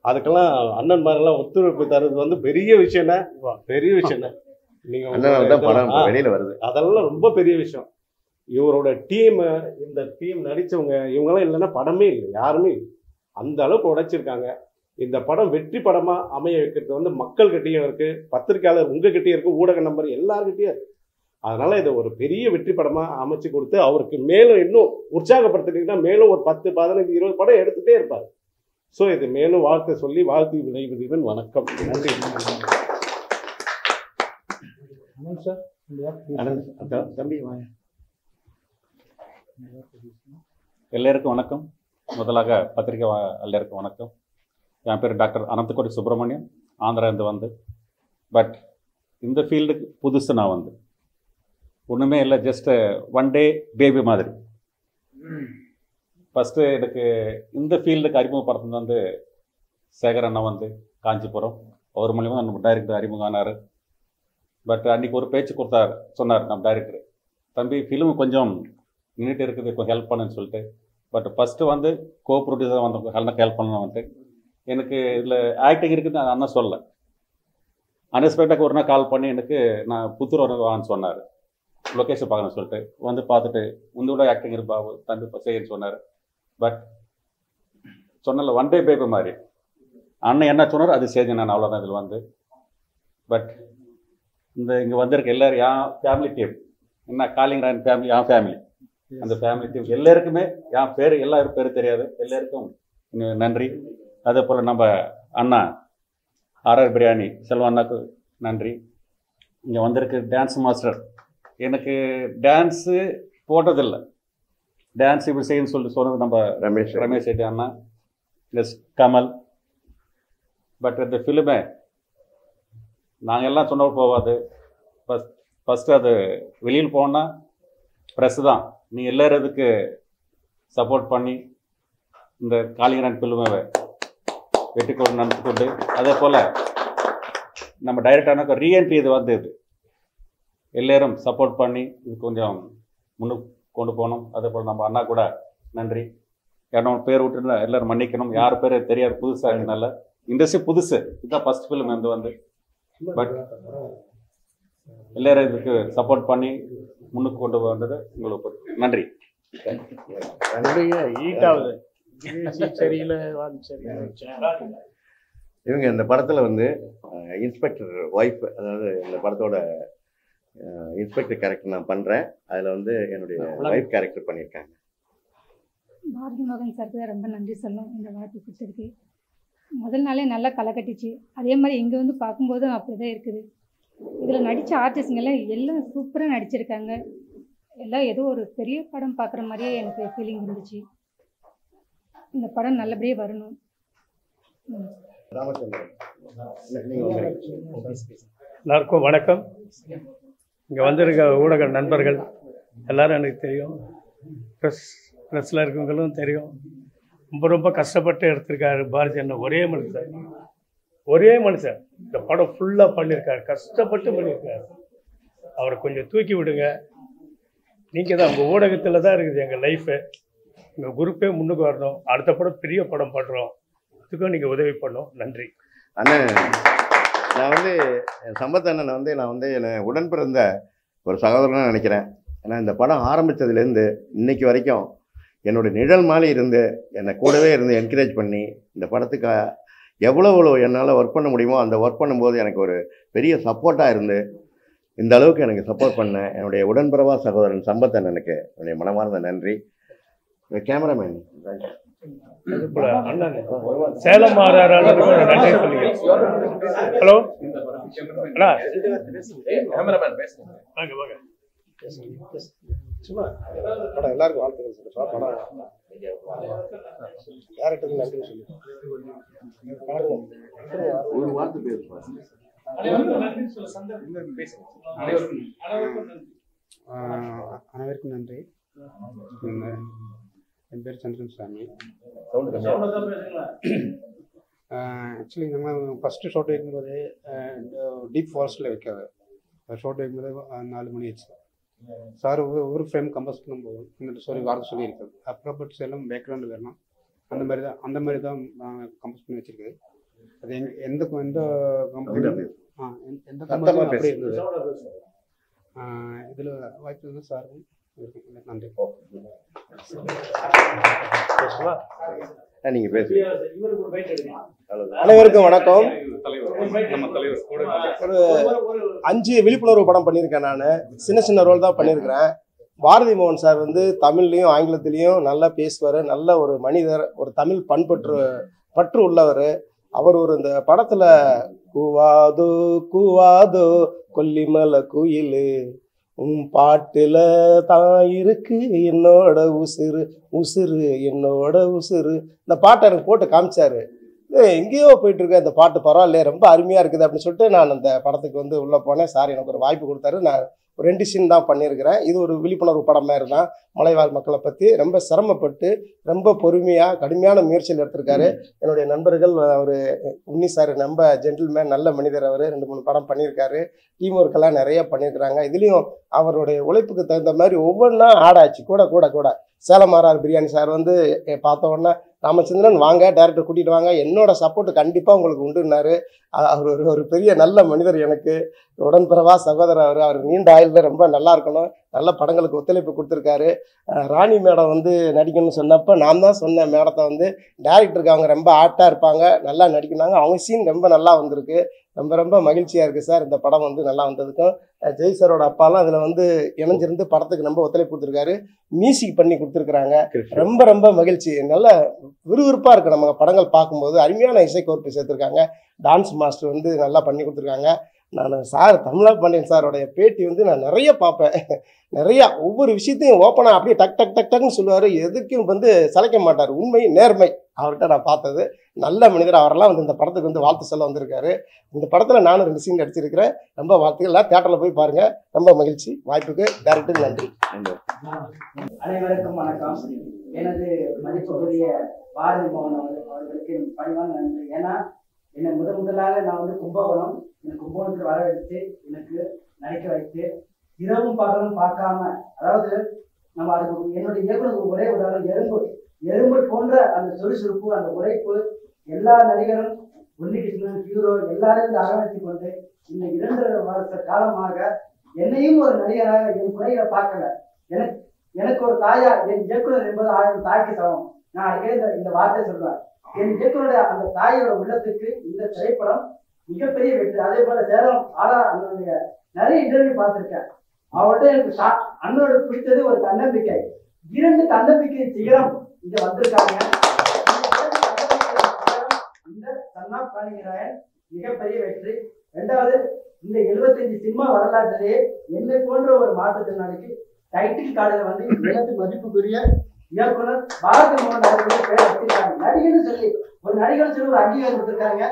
அதுக்கெல்லாம் அண்ணன் மாதிரிலாம் ஒத்துழைப்பு தருது வந்து பெரிய விஷயம்னா பெரிய விஷயம். நீங்கள் வெளியில் வருது, அதெல்லாம் ரொம்ப பெரிய விஷயம். இவரோட டீமு, இந்த டீம் நடித்தவங்க இவங்கெல்லாம் இல்லைன்னா படமே இல்லை, யாருமே இல்லை. அந்த அளவுக்கு உடைச்சிருக்காங்க. இந்த படம் வெற்றி படமாக அமைய வைக்கிறது வந்து மக்கள்கிட்டையும் இருக்குது, பத்திரிக்கையாளர் உங்ககிட்டயும் இருக்குது, ஊடக நம்பர் எல்லாருக்கிட்டையும் இருக்குது. அதனால் இதை ஒரு பெரிய வெற்றி படமாக அமைச்சு கொடுத்து அவருக்கு மேலும் இன்னும் உற்சாகப்படுத்திட்டீங்கன்னா மேலும் ஒரு 10, 15, 20 படம் எடுத்துகிட்டே இருப்பார். ஸோ இது மேலும் வாழ்த்து சொல்லி வாழ்த்து விளைவதன் வணக்கம். நன்றி. தம்பி வாங்க. எல்லாருக்கும் வணக்கம். முதலாக பத்திரிகை எல்லாருக்கும் வணக்கம். என் பேர் டாக்டர் அனந்தகோடி சுப்பிரமணியம், ஆந்திராந்து வந்து. பட் இந்த ஃபீல்டுக்கு புதுசு. நான் வந்து ஒன்றுமே இல்லை, ஜஸ்ட்டு 1 டே பேபி மாதிரி. ஃபஸ்ட்டு எனக்கு இந்த ஃபீல்டுக்கு அறிமுகப்படுத்துறது வந்து சேகர் அண்ணா வந்து காஞ்சிபுரம். அவர் மூலியமாக நம்ம டைரக்டர் அறிமுகம் ஆனார். பட் அன்றைக்கி ஒரு பேச்சு கொடுத்தார், சொன்னார் நம்ம டைரக்டர், தம்பி ஃபிலிம் கொஞ்சம் நின்றுட்டு இருக்குது, கொஞ்சம் ஹெல்ப் பண்ணுன்னு சொல்லிட்டு. பட் ஃபஸ்ட்டு வந்து கோ ப்ரொடியூசர் வந்து ஹெல்ப் பண்ணணும் வந்துட்டு. எனக்கு இதில் ஆக்டிங் இருக்குது அண்ணா சொல்லலை. அன்எக்ஸ்பெக்டாக ஒரு நாள் கால் பண்ணி எனக்கு நான் புத்தூர் வான்னு சொன்னார், லொக்கேஷன் பார்க்கணும்னு சொல்லிட்டு. வந்து பார்த்துட்டு உங்களோட ஆக்டிங் இருப்பா தம்பி செய்யன்னு சொன்னார். பட் சொன்னல 1 டே பேபி மாதிரி அண்ணன் என்ன சொன்னார் அது செய்தி நான் அவ்வளோதான் இதில் வந்து. பட் இந்த இங்கே வந்திருக்க எல்லோரும் என் ஃபேமிலி டீம், என்ன காளிங்கராயன் ஃபேமிலி, என் ஃபேமிலி, அந்த ஃபேமிலி டீம் எல்லாருக்குமே என் பேர் எல்லாரும் பேர் தெரியாது, எல்லாருக்கும் நன்றி. அதே போல் நம்ம அண்ணா ஆர்ஆர் பிரியாணி செல்வா அண்ணாக்கு நன்றி. இங்கே வந்திருக்கு டான்ஸ் மாஸ்டர், எனக்கு டான்ஸு போட்டதில்லை, டான்ஸ் இப்படி செய்யணும்னு சொல்லிட்டு சொன்னது நம்ம ரமேஷ் ரெட்டி அண்ணா, ப்ளஸ் கமல். பட் இந்த ஃபிலிமே நாங்கள் எல்லாம் சொன்ன போகாது. ஃபஸ்ட்டு அது வெளியில் போனால் ப்ரெஸ்ஸு தான். நீ எல்லோரும் இதுக்கு சப்போர்ட் பண்ணி இந்த காளிங்கராயன் ஃபிலிமை வெற்றி கொண்டு நடத்தி கொண்டு, அதே போல் நம்ம டைரக்டான ரீஎன்ட்ரி இது வந்து இது எல்லோரும் சப்போர்ட் பண்ணி இது கொஞ்சம் முன்னுக்கு கொண்டு போகணும். அதே போல் நம்ம அண்ணா கூட நன்றி. ஏன்னா பேர் விட்டுருந்தா எல்லோரும் மன்னிக்கணும், யார் பேர் தெரியாது, புதுசாக இருக்கனால. இண்டஸ்ட்ரி புதுசு, இதுதான் ஃபஸ்ட் ஃபிலிம் வந்து. பட் எல்லோரும் இதுக்கு சப்போர்ட் பண்ணி முன்னுக்கு கொண்டு வந்தது உங்களுக்கு நன்றி. இவங்க இந்த படத்தில் வந்து இன்ஸ்பெக்டர் ஒய்ஃப், அதாவது இந்த படத்தோட இன்ஸ்பெக்டர் கேரக்டர் நான் பண்ணுறேன். அதில் வந்து என்னுடைய ஒய்ஃப் கேரக்டர் பண்ணியிருக்காங்க. பாரதி மோகன் சாருக்கு தான் ரொம்ப நன்றி சொல்லணும் இந்த வாய்ப்பு கொடுத்துருக்கு. முதல் நாளே நல்லா களை கட்டிச்சு. அதே மாதிரி இங்கே வந்து பார்க்கும்போதும் அப்படி தான் இருக்குது. இதில் நடித்த ஆர்டிஸ்டுங்கெல்லாம் எல்லாம் சூப்பராக நடிச்சிருக்காங்க. எல்லாம் ஏதோ ஒரு பெரிய படம் பார்க்குற மாதிரியே எனக்கு ஃபீலிங் இருந்துச்சு. இந்த படம் நல்லபடியாக வரணும். எல்லாருக்கும் வணக்கம். இங்கே வந்திருக்க ஊடக நண்பர்கள் எல்லோரும் எனக்கு தெரியும், ப்ரெஸ்ஸில் இருக்கவங்களும் தெரியும். ரொம்ப கஷ்டப்பட்டு எடுத்திருக்காரு பாரதி அண்ணன். ஒரே மனுஷன் இந்த படம் ஃபுல்லாக பண்ணியிருக்காரு, கஷ்டப்பட்டு பண்ணியிருக்காரு. அவரை கொஞ்சம் தூக்கி விடுங்க. நீங்கள் தான், உங்கள் ஊடகத்தில் தான் இருக்குது எங்கள் லைஃபு. உங்கள் குரூப்பே முன்னுக்கு வரணும். அடுத்த படம் பெரிய படம் பண்ணுறோம், அதுக்கும் நீங்கள் உதவி பண்ணோம். நன்றி அண்ணன். நான் வந்து சம்பத் அண்ணனை வந்து நான் வந்து என்னை உடன் பிறந்த ஒரு சகோதரனாக நினைக்கிறேன். ஏன்னா இந்த படம் ஆரம்பித்ததுலேருந்து இன்னைக்கு வரைக்கும் என்னுடைய நிழல் மாதிரி இருந்து என்னை கூடவே இருந்து என்கரேஜ் பண்ணி இந்த படத்துக்கு எவ்வளோ என்னால் ஒர்க் பண்ண முடியுமோ அந்த ஒர்க் பண்ணும்போது எனக்கு ஒரு பெரிய சப்போர்ட்டாக இருந்து இந்த அளவுக்கு எனக்கு சப்போர்ட் பண்ண என்னுடைய உடன்பிறவா சகோதரன் சம்பத் அண்ணனுக்கு என்னுடைய மனமார்ந்த நன்றி. கேமராமேன் சேலம் நன்றி சொல்லுங்க. ஹலோ அண்ணா, வாங்க வாங்க. சும்மா படம் எல்லாருக்கும் வாழ்த்துக்கள் சொல்லுப்பா. படம் டேரக்டருக்கு நன்றி சொல்லு. ஒரு வார்த்தை பேசுப்பா. அனைவருக்கும் நன்றி. என் பேர் சந்திரன் சாமி. ஆக்சுவலி நம்ம ஃபஸ்ட்டு ஷார்ட் வைக்கும்போது டீப் ஃபாரஸ்ட்டில் வைக்காது. ஷார்ட் வைக்கும்போது 4 மணி ஆச்சு. சார் ஒரு ஃப்ரேம் கம்போஸ் பண்ணும்போது இந்த ஸ்டோரி வார்த்தை சொல்லியிருக்காரு. அப்ராபர்ட்ஸ் எல்லாம் பேக்ரவுண்டு வேணும், அந்த மாதிரி தான் கம்போஸ் பண்ணி வச்சுருக்குது. அது எந்த கம்பெனி எந்த கம்பெனி அப்படி இருந்தது. இதில் வாய்ப்பு இருந்தால் சார் இருக்கேன். நன்றி. நீங்க பேசுங்க. அனைவருக்கும் வணக்கம். ஒரு 5 விழிப்புணர்வு படம் பண்ணியிருக்கேன். நான் சின்ன சின்ன ரோல் தான் பண்ணியிருக்கிறேன். பாரதி மோகன் சார் வந்து தமிழ்லையும் ஆங்கிலத்திலையும் நல்லா பேசுவார். நல்ல ஒரு மனிதர், ஒரு தமிழ் பற்று உள்ளவர். அவர் ஒரு இந்த படத்தில் கூவாதோ கூவாதோ கொல்லிமலை குயிலு பாட்டுல தான் இருக்கு என்னோட உசுறு உசுறு என்னோட உசுறு, இந்த பாட்டை எனக்கு போட்டு காமிச்சாரு. எங்கேயோ போயிட்டு இருக்க இந்த பாட்டு பரவாயில்லையே, ரொம்ப அருமையாக இருக்குது அப்படின்னு சொல்லிட்டு நான் அந்த படத்துக்கு வந்து உள்ளே போனேன். சார் எனக்கு ஒரு வாய்ப்பு கொடுத்தாரு. நான் ஒரு 2 சீன் தான் பண்ணியிருக்கிறேன். இது ஒரு விழிப்புணர்வு படம் மாதிரி தான். மலைவாழ் மக்களை பற்றி ரொம்ப சிரமப்பட்டு ரொம்ப பொறுமையாக கடுமையான முயற்சியில் எடுத்திருக்காரு. என்னுடைய நண்பர்கள் அவர் உன்னி சார் ரொம்ப ஜென்டில்மேன், நல்ல மனிதர். அவர் 2-3 படம் பண்ணியிருக்காரு. டீம் ஒர்க்கெல்லாம் நிறைய பண்ணியிருக்கிறாங்க. இதுலேயும் அவருடைய உழைப்புக்கு தகுந்த மாதிரி ஒவ்வொன்றா ஆடாச்சு. கூட சேலம் ஆர்ஆர் பிரியாணி சார் வந்து பார்த்த உடனே ராமச்சந்திரன் வாங்க, டேரக்டர் கூட்டிகிட்டு வாங்க, என்னோட சப்போர்ட் கண்டிப்பாக உங்களுக்கு உண்டுன்னாரு. அவர் ஒரு பெரிய நல்ல மனிதர். எனக்கு உடன்பிறவா சகோதரர். அவர் நீண்ட ஆயுள் ரொம்ப நல்லா இருக்கணும். நல்ல படங்களுக்கு ஒத்துழைப்பு கொடுத்துருக்காரு. ராணி மேடம் வந்து நடிக்கணும்னு சொன்னப்போ நான் தான் சொன்னேன் மேடத்தை வந்து டேரக்டருக்கு அவங்க ரொம்ப ஆர்ட்டாக இருப்பாங்க, நல்லா நடிக்கிறாங்க. அவங்க சீன் ரொம்ப நல்லா வந்திருக்கு. ரொம்ப மகிழ்ச்சியாக இருக்குது சார். இந்த படம் வந்து நல்லா வந்ததுக்கும் ஜெய் சாரோட அப்பாலாம் அதில் வந்து இணைஞ்சிருந்து படத்துக்கு ரொம்ப ஒத்துழைப்பு கொடுத்துருக்காரு. மியூசிக் பண்ணி கொடுத்துருக்குறாங்க. ரொம்ப மகிழ்ச்சி. நல்ல விறுவிறுப்பாக இருக்குது நம்ம படங்கள் பார்க்கும்போது. அருமையான இசைக்கோர்ப்பு சேர்த்துருக்காங்க. டான்ஸ் மாஸ்டர் வந்து நல்லா பண்ணி கொடுத்துருக்காங்க. நான் சார் தமிழா பாண்டியன் சாரோடைய பேட்டி வந்து நான் நிறைய பார்ப்பேன். நிறையா ஒவ்வொரு விஷயத்தையும் ஓப்பனாக அப்படியே டக்குன்னு சொல்லுவார். எதுக்கும் வந்து சளைக்க மாட்டார். உண்மை நேர்மை அவர்கிட்ட நான் பார்த்தது. நல்ல மனிதர். அவரெல்லாம் வந்து இந்த படத்துக்கு வந்து வாழ்த்து சொல்ல வந்திருக்காரு. இந்த படத்தில் நானும் 2 சீன் நடிச்சிருக்கிறேன். ரொம்ப வாழ்த்துக்கள். எல்லாம் தியேட்டரில் போய் பாருங்கள். ரொம்ப மகிழ்ச்சி. வாய்ப்புக்கு டேரக்டருக்கு நன்றி. அனைவருக்கும் வணக்கம். எனது மதிப்புக்குரிய பாரதி மோகன் அவர்களுக்கு பணிவான நன்றி. ஏன்னா என்னை முதலாக நான் வந்து கும்பகோணம், எனக்கு கும்பகோணத்துக்கு வரவழைத்து எனக்கு நடிக்க வைத்து இரவும் பகலும் பார்க்காம, அதாவது நம்ம அதுக்கு என்னுடைய இயக்குநருக்கு ஒரே உதாரணம் எறும்பு போன்ற அந்த சுறுசுறுப்பு, அந்த உழைப்பு, எல்லா நடிகரும் உன்னிகிருஷ்ணன் ஹீரோ எல்லாரும் அரவணைத்து கொண்டு இந்த 2.5 வருஷ காலமாக என்னையும் ஒரு நடிகராக என் குறைகளை பார்க்கல. எனக்கு ஒரு தாயா என் இயக்குனர் என்பது 1000 தாய்க்கு சமம். நான் அடிக்கடி இந்த வார்த்தை சொல்றேன். என் இயக்குனருடைய அந்த தாயோட உள்ளத்துக்கு இந்த திரைப்படம் மிகப்பெரிய வெற்றி. அதே போல சேலம் அண்ணனுடைய நிறைய இன்டர்வியூ பார்த்திருக்கேன். அவர்கிட்ட எனக்கு அண்ணனோட பிடித்தது ஒரு தன்னம்பிக்கை. 2 தன்னம்பிக்கை சிகரம் இங்க வந்திருக்காங்க. இந்த சன்னா காளிங்கராயன் மிகப்பெரிய வெற்றி. 2வது, இந்த 75 சினிமா வரலாற்றிலேயே என்னை போன்ற ஒரு மாற்றுத்திறனாளிக்கு டைட்டில் கார்டுல வந்து எனக்கு மதிப்புக்குரிய இயக்குனர் பாரதி மோகன் அவர்களுடைய பெயர் வச்சிருக்காங்க. நடிகர்னு சொல்லி ஒரு நடிகர்னு சொல்லி ஒரு அங்கீகாரம் கொடுத்திருக்காங்க.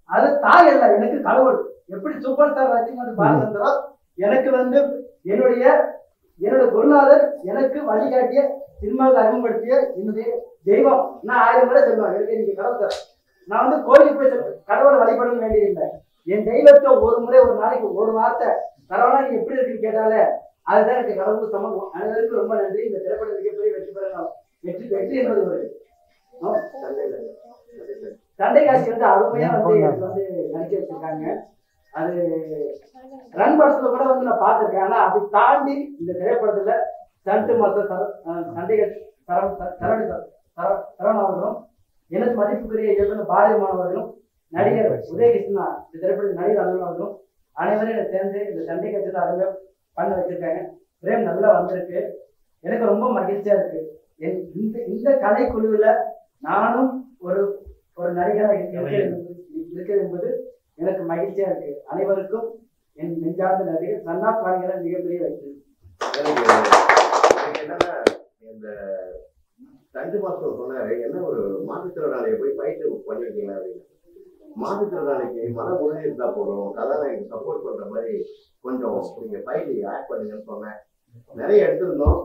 அது தாய் அல்ல, எனக்கு கடவுள். எப்படி சூப்பர் ஸ்டார் ரஜினிகாந்த் பாலச்சந்திரோ எனக்கு வந்து என்னுடைய குருநாதர், எனக்கு வழிகாட்டிய, சினிமாவுக்கு அறிமுகப்படுத்திய என்னுடைய தெய்வம். நான் 1000 முறை சொல்லுவேன், எனக்கு நீங்க கடவுள். நான் வந்து கோயிலுக்கு போய் கடவுளை வழிபடணும் வேண்டியதில்லை. என் தெய்வத்தை ஒரு முறை, ஒரு நாளைக்கு ஒரு வார்த்தை கடவுளா நீ எப்படி இருக்குன்னு கேட்டாலே அதுதான் எனக்கு கடவுள் சமம். அனைவருக்கும் ரொம்ப நன்றி. இந்த திரைப்படம் மிகப்பெரிய வெற்றி பெறணும். வெற்றி என்பது ஒரு சண்டை காட்சி வந்து அருமையா வந்து எனக்கு வந்து நடிக்க வச்சிருக்காங்க. அது ரன் படத்துல கூட வந்து நான் பார்த்திருக்கேன். ஆனா அதை தாண்டி இந்த திரைப்படத்துல சண்டு மாஸ்டர் சண்டைகள் சரவணன் அவர்களும், எனது மதிப்புக்குரிய இயக்குனர் பாரதி மோகன் அவர்களும், நடிகர் உதயகிருஷ்ணா, இந்த திரைப்படத்தில் நடிகர் அண்ணன் அவர்களும் அனைவரும் சேர்ந்து இந்த சண்டை காட்சியில் அருமையா பண்ண வச்சிருக்காங்க. பிரேம் நல்லா வந்திருக்கு. எனக்கு ரொம்ப மகிழ்ச்சியா இருக்கு. இந்த கலைக்குழுவில் நானும் ஒரு நடிகராக இருக்கிறது என்பது எனக்கு மகிழ்ச்சியா இருக்கு. அனைவருக்கும் என் நெஞ்சார்ந்த நடிகர் சன்னா காளிங்கராயன் மிகப்பெரிய வெற்றி. என்னன்னா இந்த தண்டு மாஸ்டர் சொன்னாரு, என்ன ஒரு மாற்றுத்திறனாளியை போய் பயிற்சி பண்ணிருக்கீங்களா அப்படின்னு. மாற்றுத்திறனாளிக்கு மன உறுதி இருந்தா போதும், கதாநாயகனுக்கு சப்போர்ட் பண்ற மாதிரி கொஞ்சம் நீங்க ஃபைல் ஆட் பண்ணுங்கன்னு சொன்னேன். நிறைய எடுத்திருந்தோம்.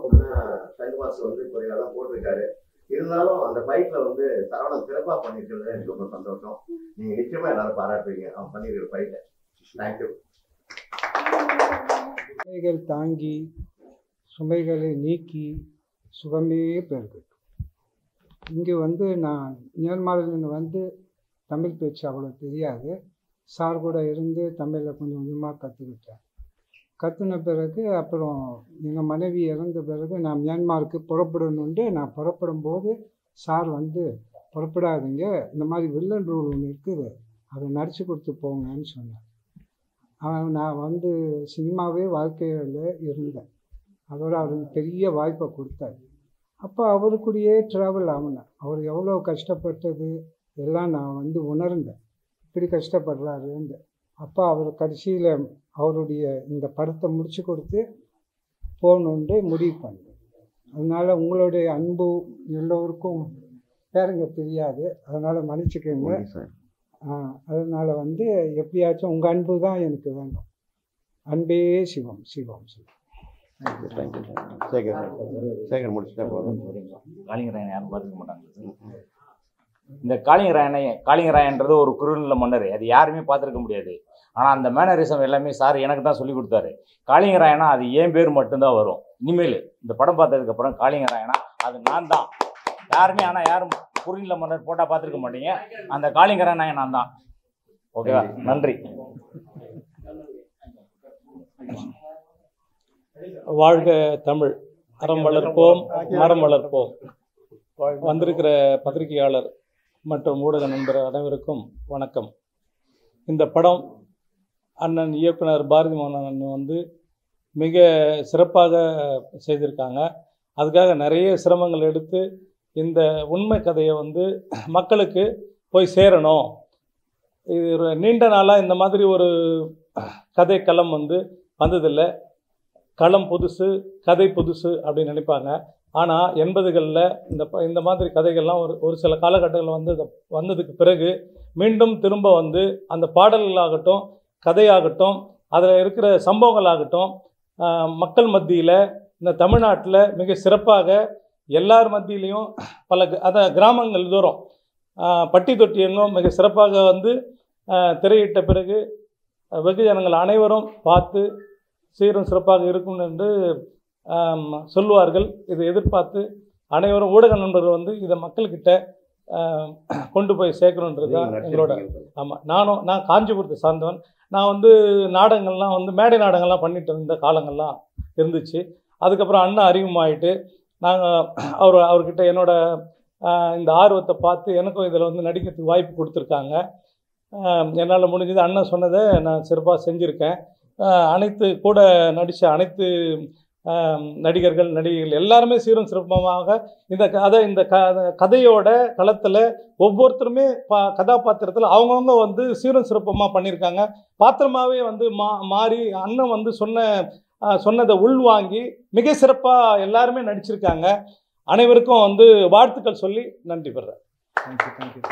தண்டு மாஸ்டர் வந்து குறையெல்லாம் போட்டிருக்காரு. இருந்தாலும் அந்த ஃபைட்ல வந்து சரவணன் சிறப்பா பண்ணிருக்கிறது எனக்கு ரொம்ப சந்தோஷம். நீங்க நிச்சயமா எல்லாரும் பாராட்டுவீங்க அவன் பண்ணிருக்கிற ஃபைட்டை. தேங்க்யூ. சுமைகள் தாங்கி சுமைகளை நீக்கி சுகமே பெருகு. இங்கே வந்து நான் மியான்மரில் வந்து தமிழ் பேச்சு அவ்வளோ தெரியாது. சார் கூட இருந்து தமிழில் கொஞ்சம் கொஞ்சமாக கற்றுக்கிட்டேன். கற்றுன பிறகு அப்புறம் எங்கள் மனைவி இறந்த பிறகு நான் மியான்மாருக்கு புறப்படணுன்ட்டு நான் புறப்படும் போது சார் வந்து புறப்படாதீங்க, இந்த மாதிரி வில்லன் ரூல் ஒன்று இருக்குது, அதை நடிச்சு கொடுத்து போங்கன்னு சொன்னார். நான் வந்து சினிமாவே வாழ்க்கையில் இருந்தேன். அதோட அவருக்கு பெரிய வாய்ப்பை கொடுத்தாரு. அப்போ அவருக்குள்ளேயே ட்ராவல் ஆகினேன். அவர் எவ்வளோ கஷ்டப்பட்டது எல்லாம் நான் வந்து உணர்ந்தேன், இப்படி கஷ்டப்படுறாருன்னு. அப்போ அவர் கடைசியில் அவருடைய இந்த படத்தை முடிச்சு கொடுத்து போகணுன்ட்டு முடிவு பண்ணேன். அதனால் உங்களுடைய அன்பு எல்லோருக்கும் பேருங்க தெரியாது, அதனால் மன்னிச்சுக்கோங்க. அதனால் வந்து எப்படியாச்சும் உங்கள் அன்பு தான் எனக்கு வேண்டும். அன்பே சிவம், சிவம் சிவம். சேகர் முடிச்சுட்டா போதும். காளிங்கராயன் யாரும் பார்த்துக்க மாட்டாங்க. இந்த காளிங்கராயன்றது ஒரு குறுநில மன்னர், அது யாருமே பார்த்துருக்க முடியாது. ஆனால் அந்த மேனரிசம் எல்லாமே சார் எனக்கு தான் சொல்லி கொடுத்தாரு. காளிங்கராயனா அது என் பேர் மட்டும்தான் வரும். இனிமேல் இந்த படம் பார்த்ததுக்கப்புறம் காளிங்கராயனா அது நான் தான். யாருமே ஆனால் யாரும் குறுநில மன்னர் போட்டால் பார்த்துருக்க மாட்டீங்க. அந்த காளிங்கராயன் நான் தான். ஓகேவா? நன்றி. வாழ்க தமிழ், அறம் வளர்ப்போம், மரம் வளர்ப்போம். வந்திருக்கிற பத்திரிகையாளர் மற்றும் ஊடக நண்பர் அனைவருக்கும் வணக்கம். இந்த படம் அண்ணன் இயக்குனர் பாரதி மோகன் வந்து மிக சிறப்பாக செய்திருக்காங்க. அதுக்காக நிறைய சிரமங்கள் எடுத்து இந்த உண்மை கதையை வந்து மக்களுக்கு போய் சேரணும். இது ஒரு நீண்ட நாளாக இந்த மாதிரி ஒரு கதை களம் வந்து வந்ததில்லை. களம் புதுசு, கதை புதுசு அப்படின்னு நினைப்பாங்க. ஆனால் 80களில் இந்த மாதிரி கதைகள்லாம் ஒரு சில காலகட்டங்களில் வந்ததுக்கு பிறகு மீண்டும் திரும்ப வந்து அந்த பாடல்களாகட்டும், கதையாகட்டும், அதில் இருக்கிற சம்பவங்களாகட்டும் மக்கள் மத்தியில் இந்த தமிழ்நாட்டில் மிக சிறப்பாக எல்லார் மத்தியிலையும் பல கிராமங்கள் தூரம் பட்டி தொட்டி எங்கும் மிக சிறப்பாக வந்து திரையிட்ட பிறகு வெகுஜனங்கள் அனைவரும் பார்த்து சீரும் சிறப்பாக இருக்கும் என்று சொல்லுவார்கள். இதை எதிர்பார்த்து அனைவரும் ஊடக நண்பர்கள் வந்து இதை மக்கள்கிட்ட கொண்டு போய் சேர்க்கணுன்றது தான் எங்களோட. ஆமாம், நான் காஞ்சிபுரத்தை சார்ந்தவன். நான் வந்து நாடகங்கள்லாம் வந்து மேடை நாடகங்கள்லாம் பண்ணிட்டு இருந்த காலங்கள்லாம் இருந்துச்சு. அதுக்கப்புறம் அண்ணன் அறிமுகமாயிட்டு நாங்கள் அவர்கிட்ட என்னோட இந்த ஆர்வத்தை பார்த்து எனக்கும் இதில் வந்து நடிக்கிறதுக்கு வாய்ப்பு கொடுத்துருக்காங்க. என்னால் முடிஞ்சது அண்ணன் சொன்னதை நான் சிறப்பாக செஞ்சுருக்கேன். அனைத்து கூட நடித்த அனைத்து நடிகர்கள் எல்லாருமே சீரும் சிறப்பமாக இந்த கதையோட களத்தில் ஒவ்வொருத்தருமே கதாபாத்திரத்தில் அவங்கவுங்க வந்து சீரும் சிறப்பமாக பண்ணியிருக்காங்க. பாத்திரமாகவே வந்து மாறி அண்ணன் வந்து சொன்னதை உள்வாங்கி மிக சிறப்பாக எல்லாருமே நடிச்சிருக்காங்க. அனைவருக்கும் வந்து வாழ்த்துக்கள் சொல்லி நன்றி பெறுறேன். தேங்க்யூ.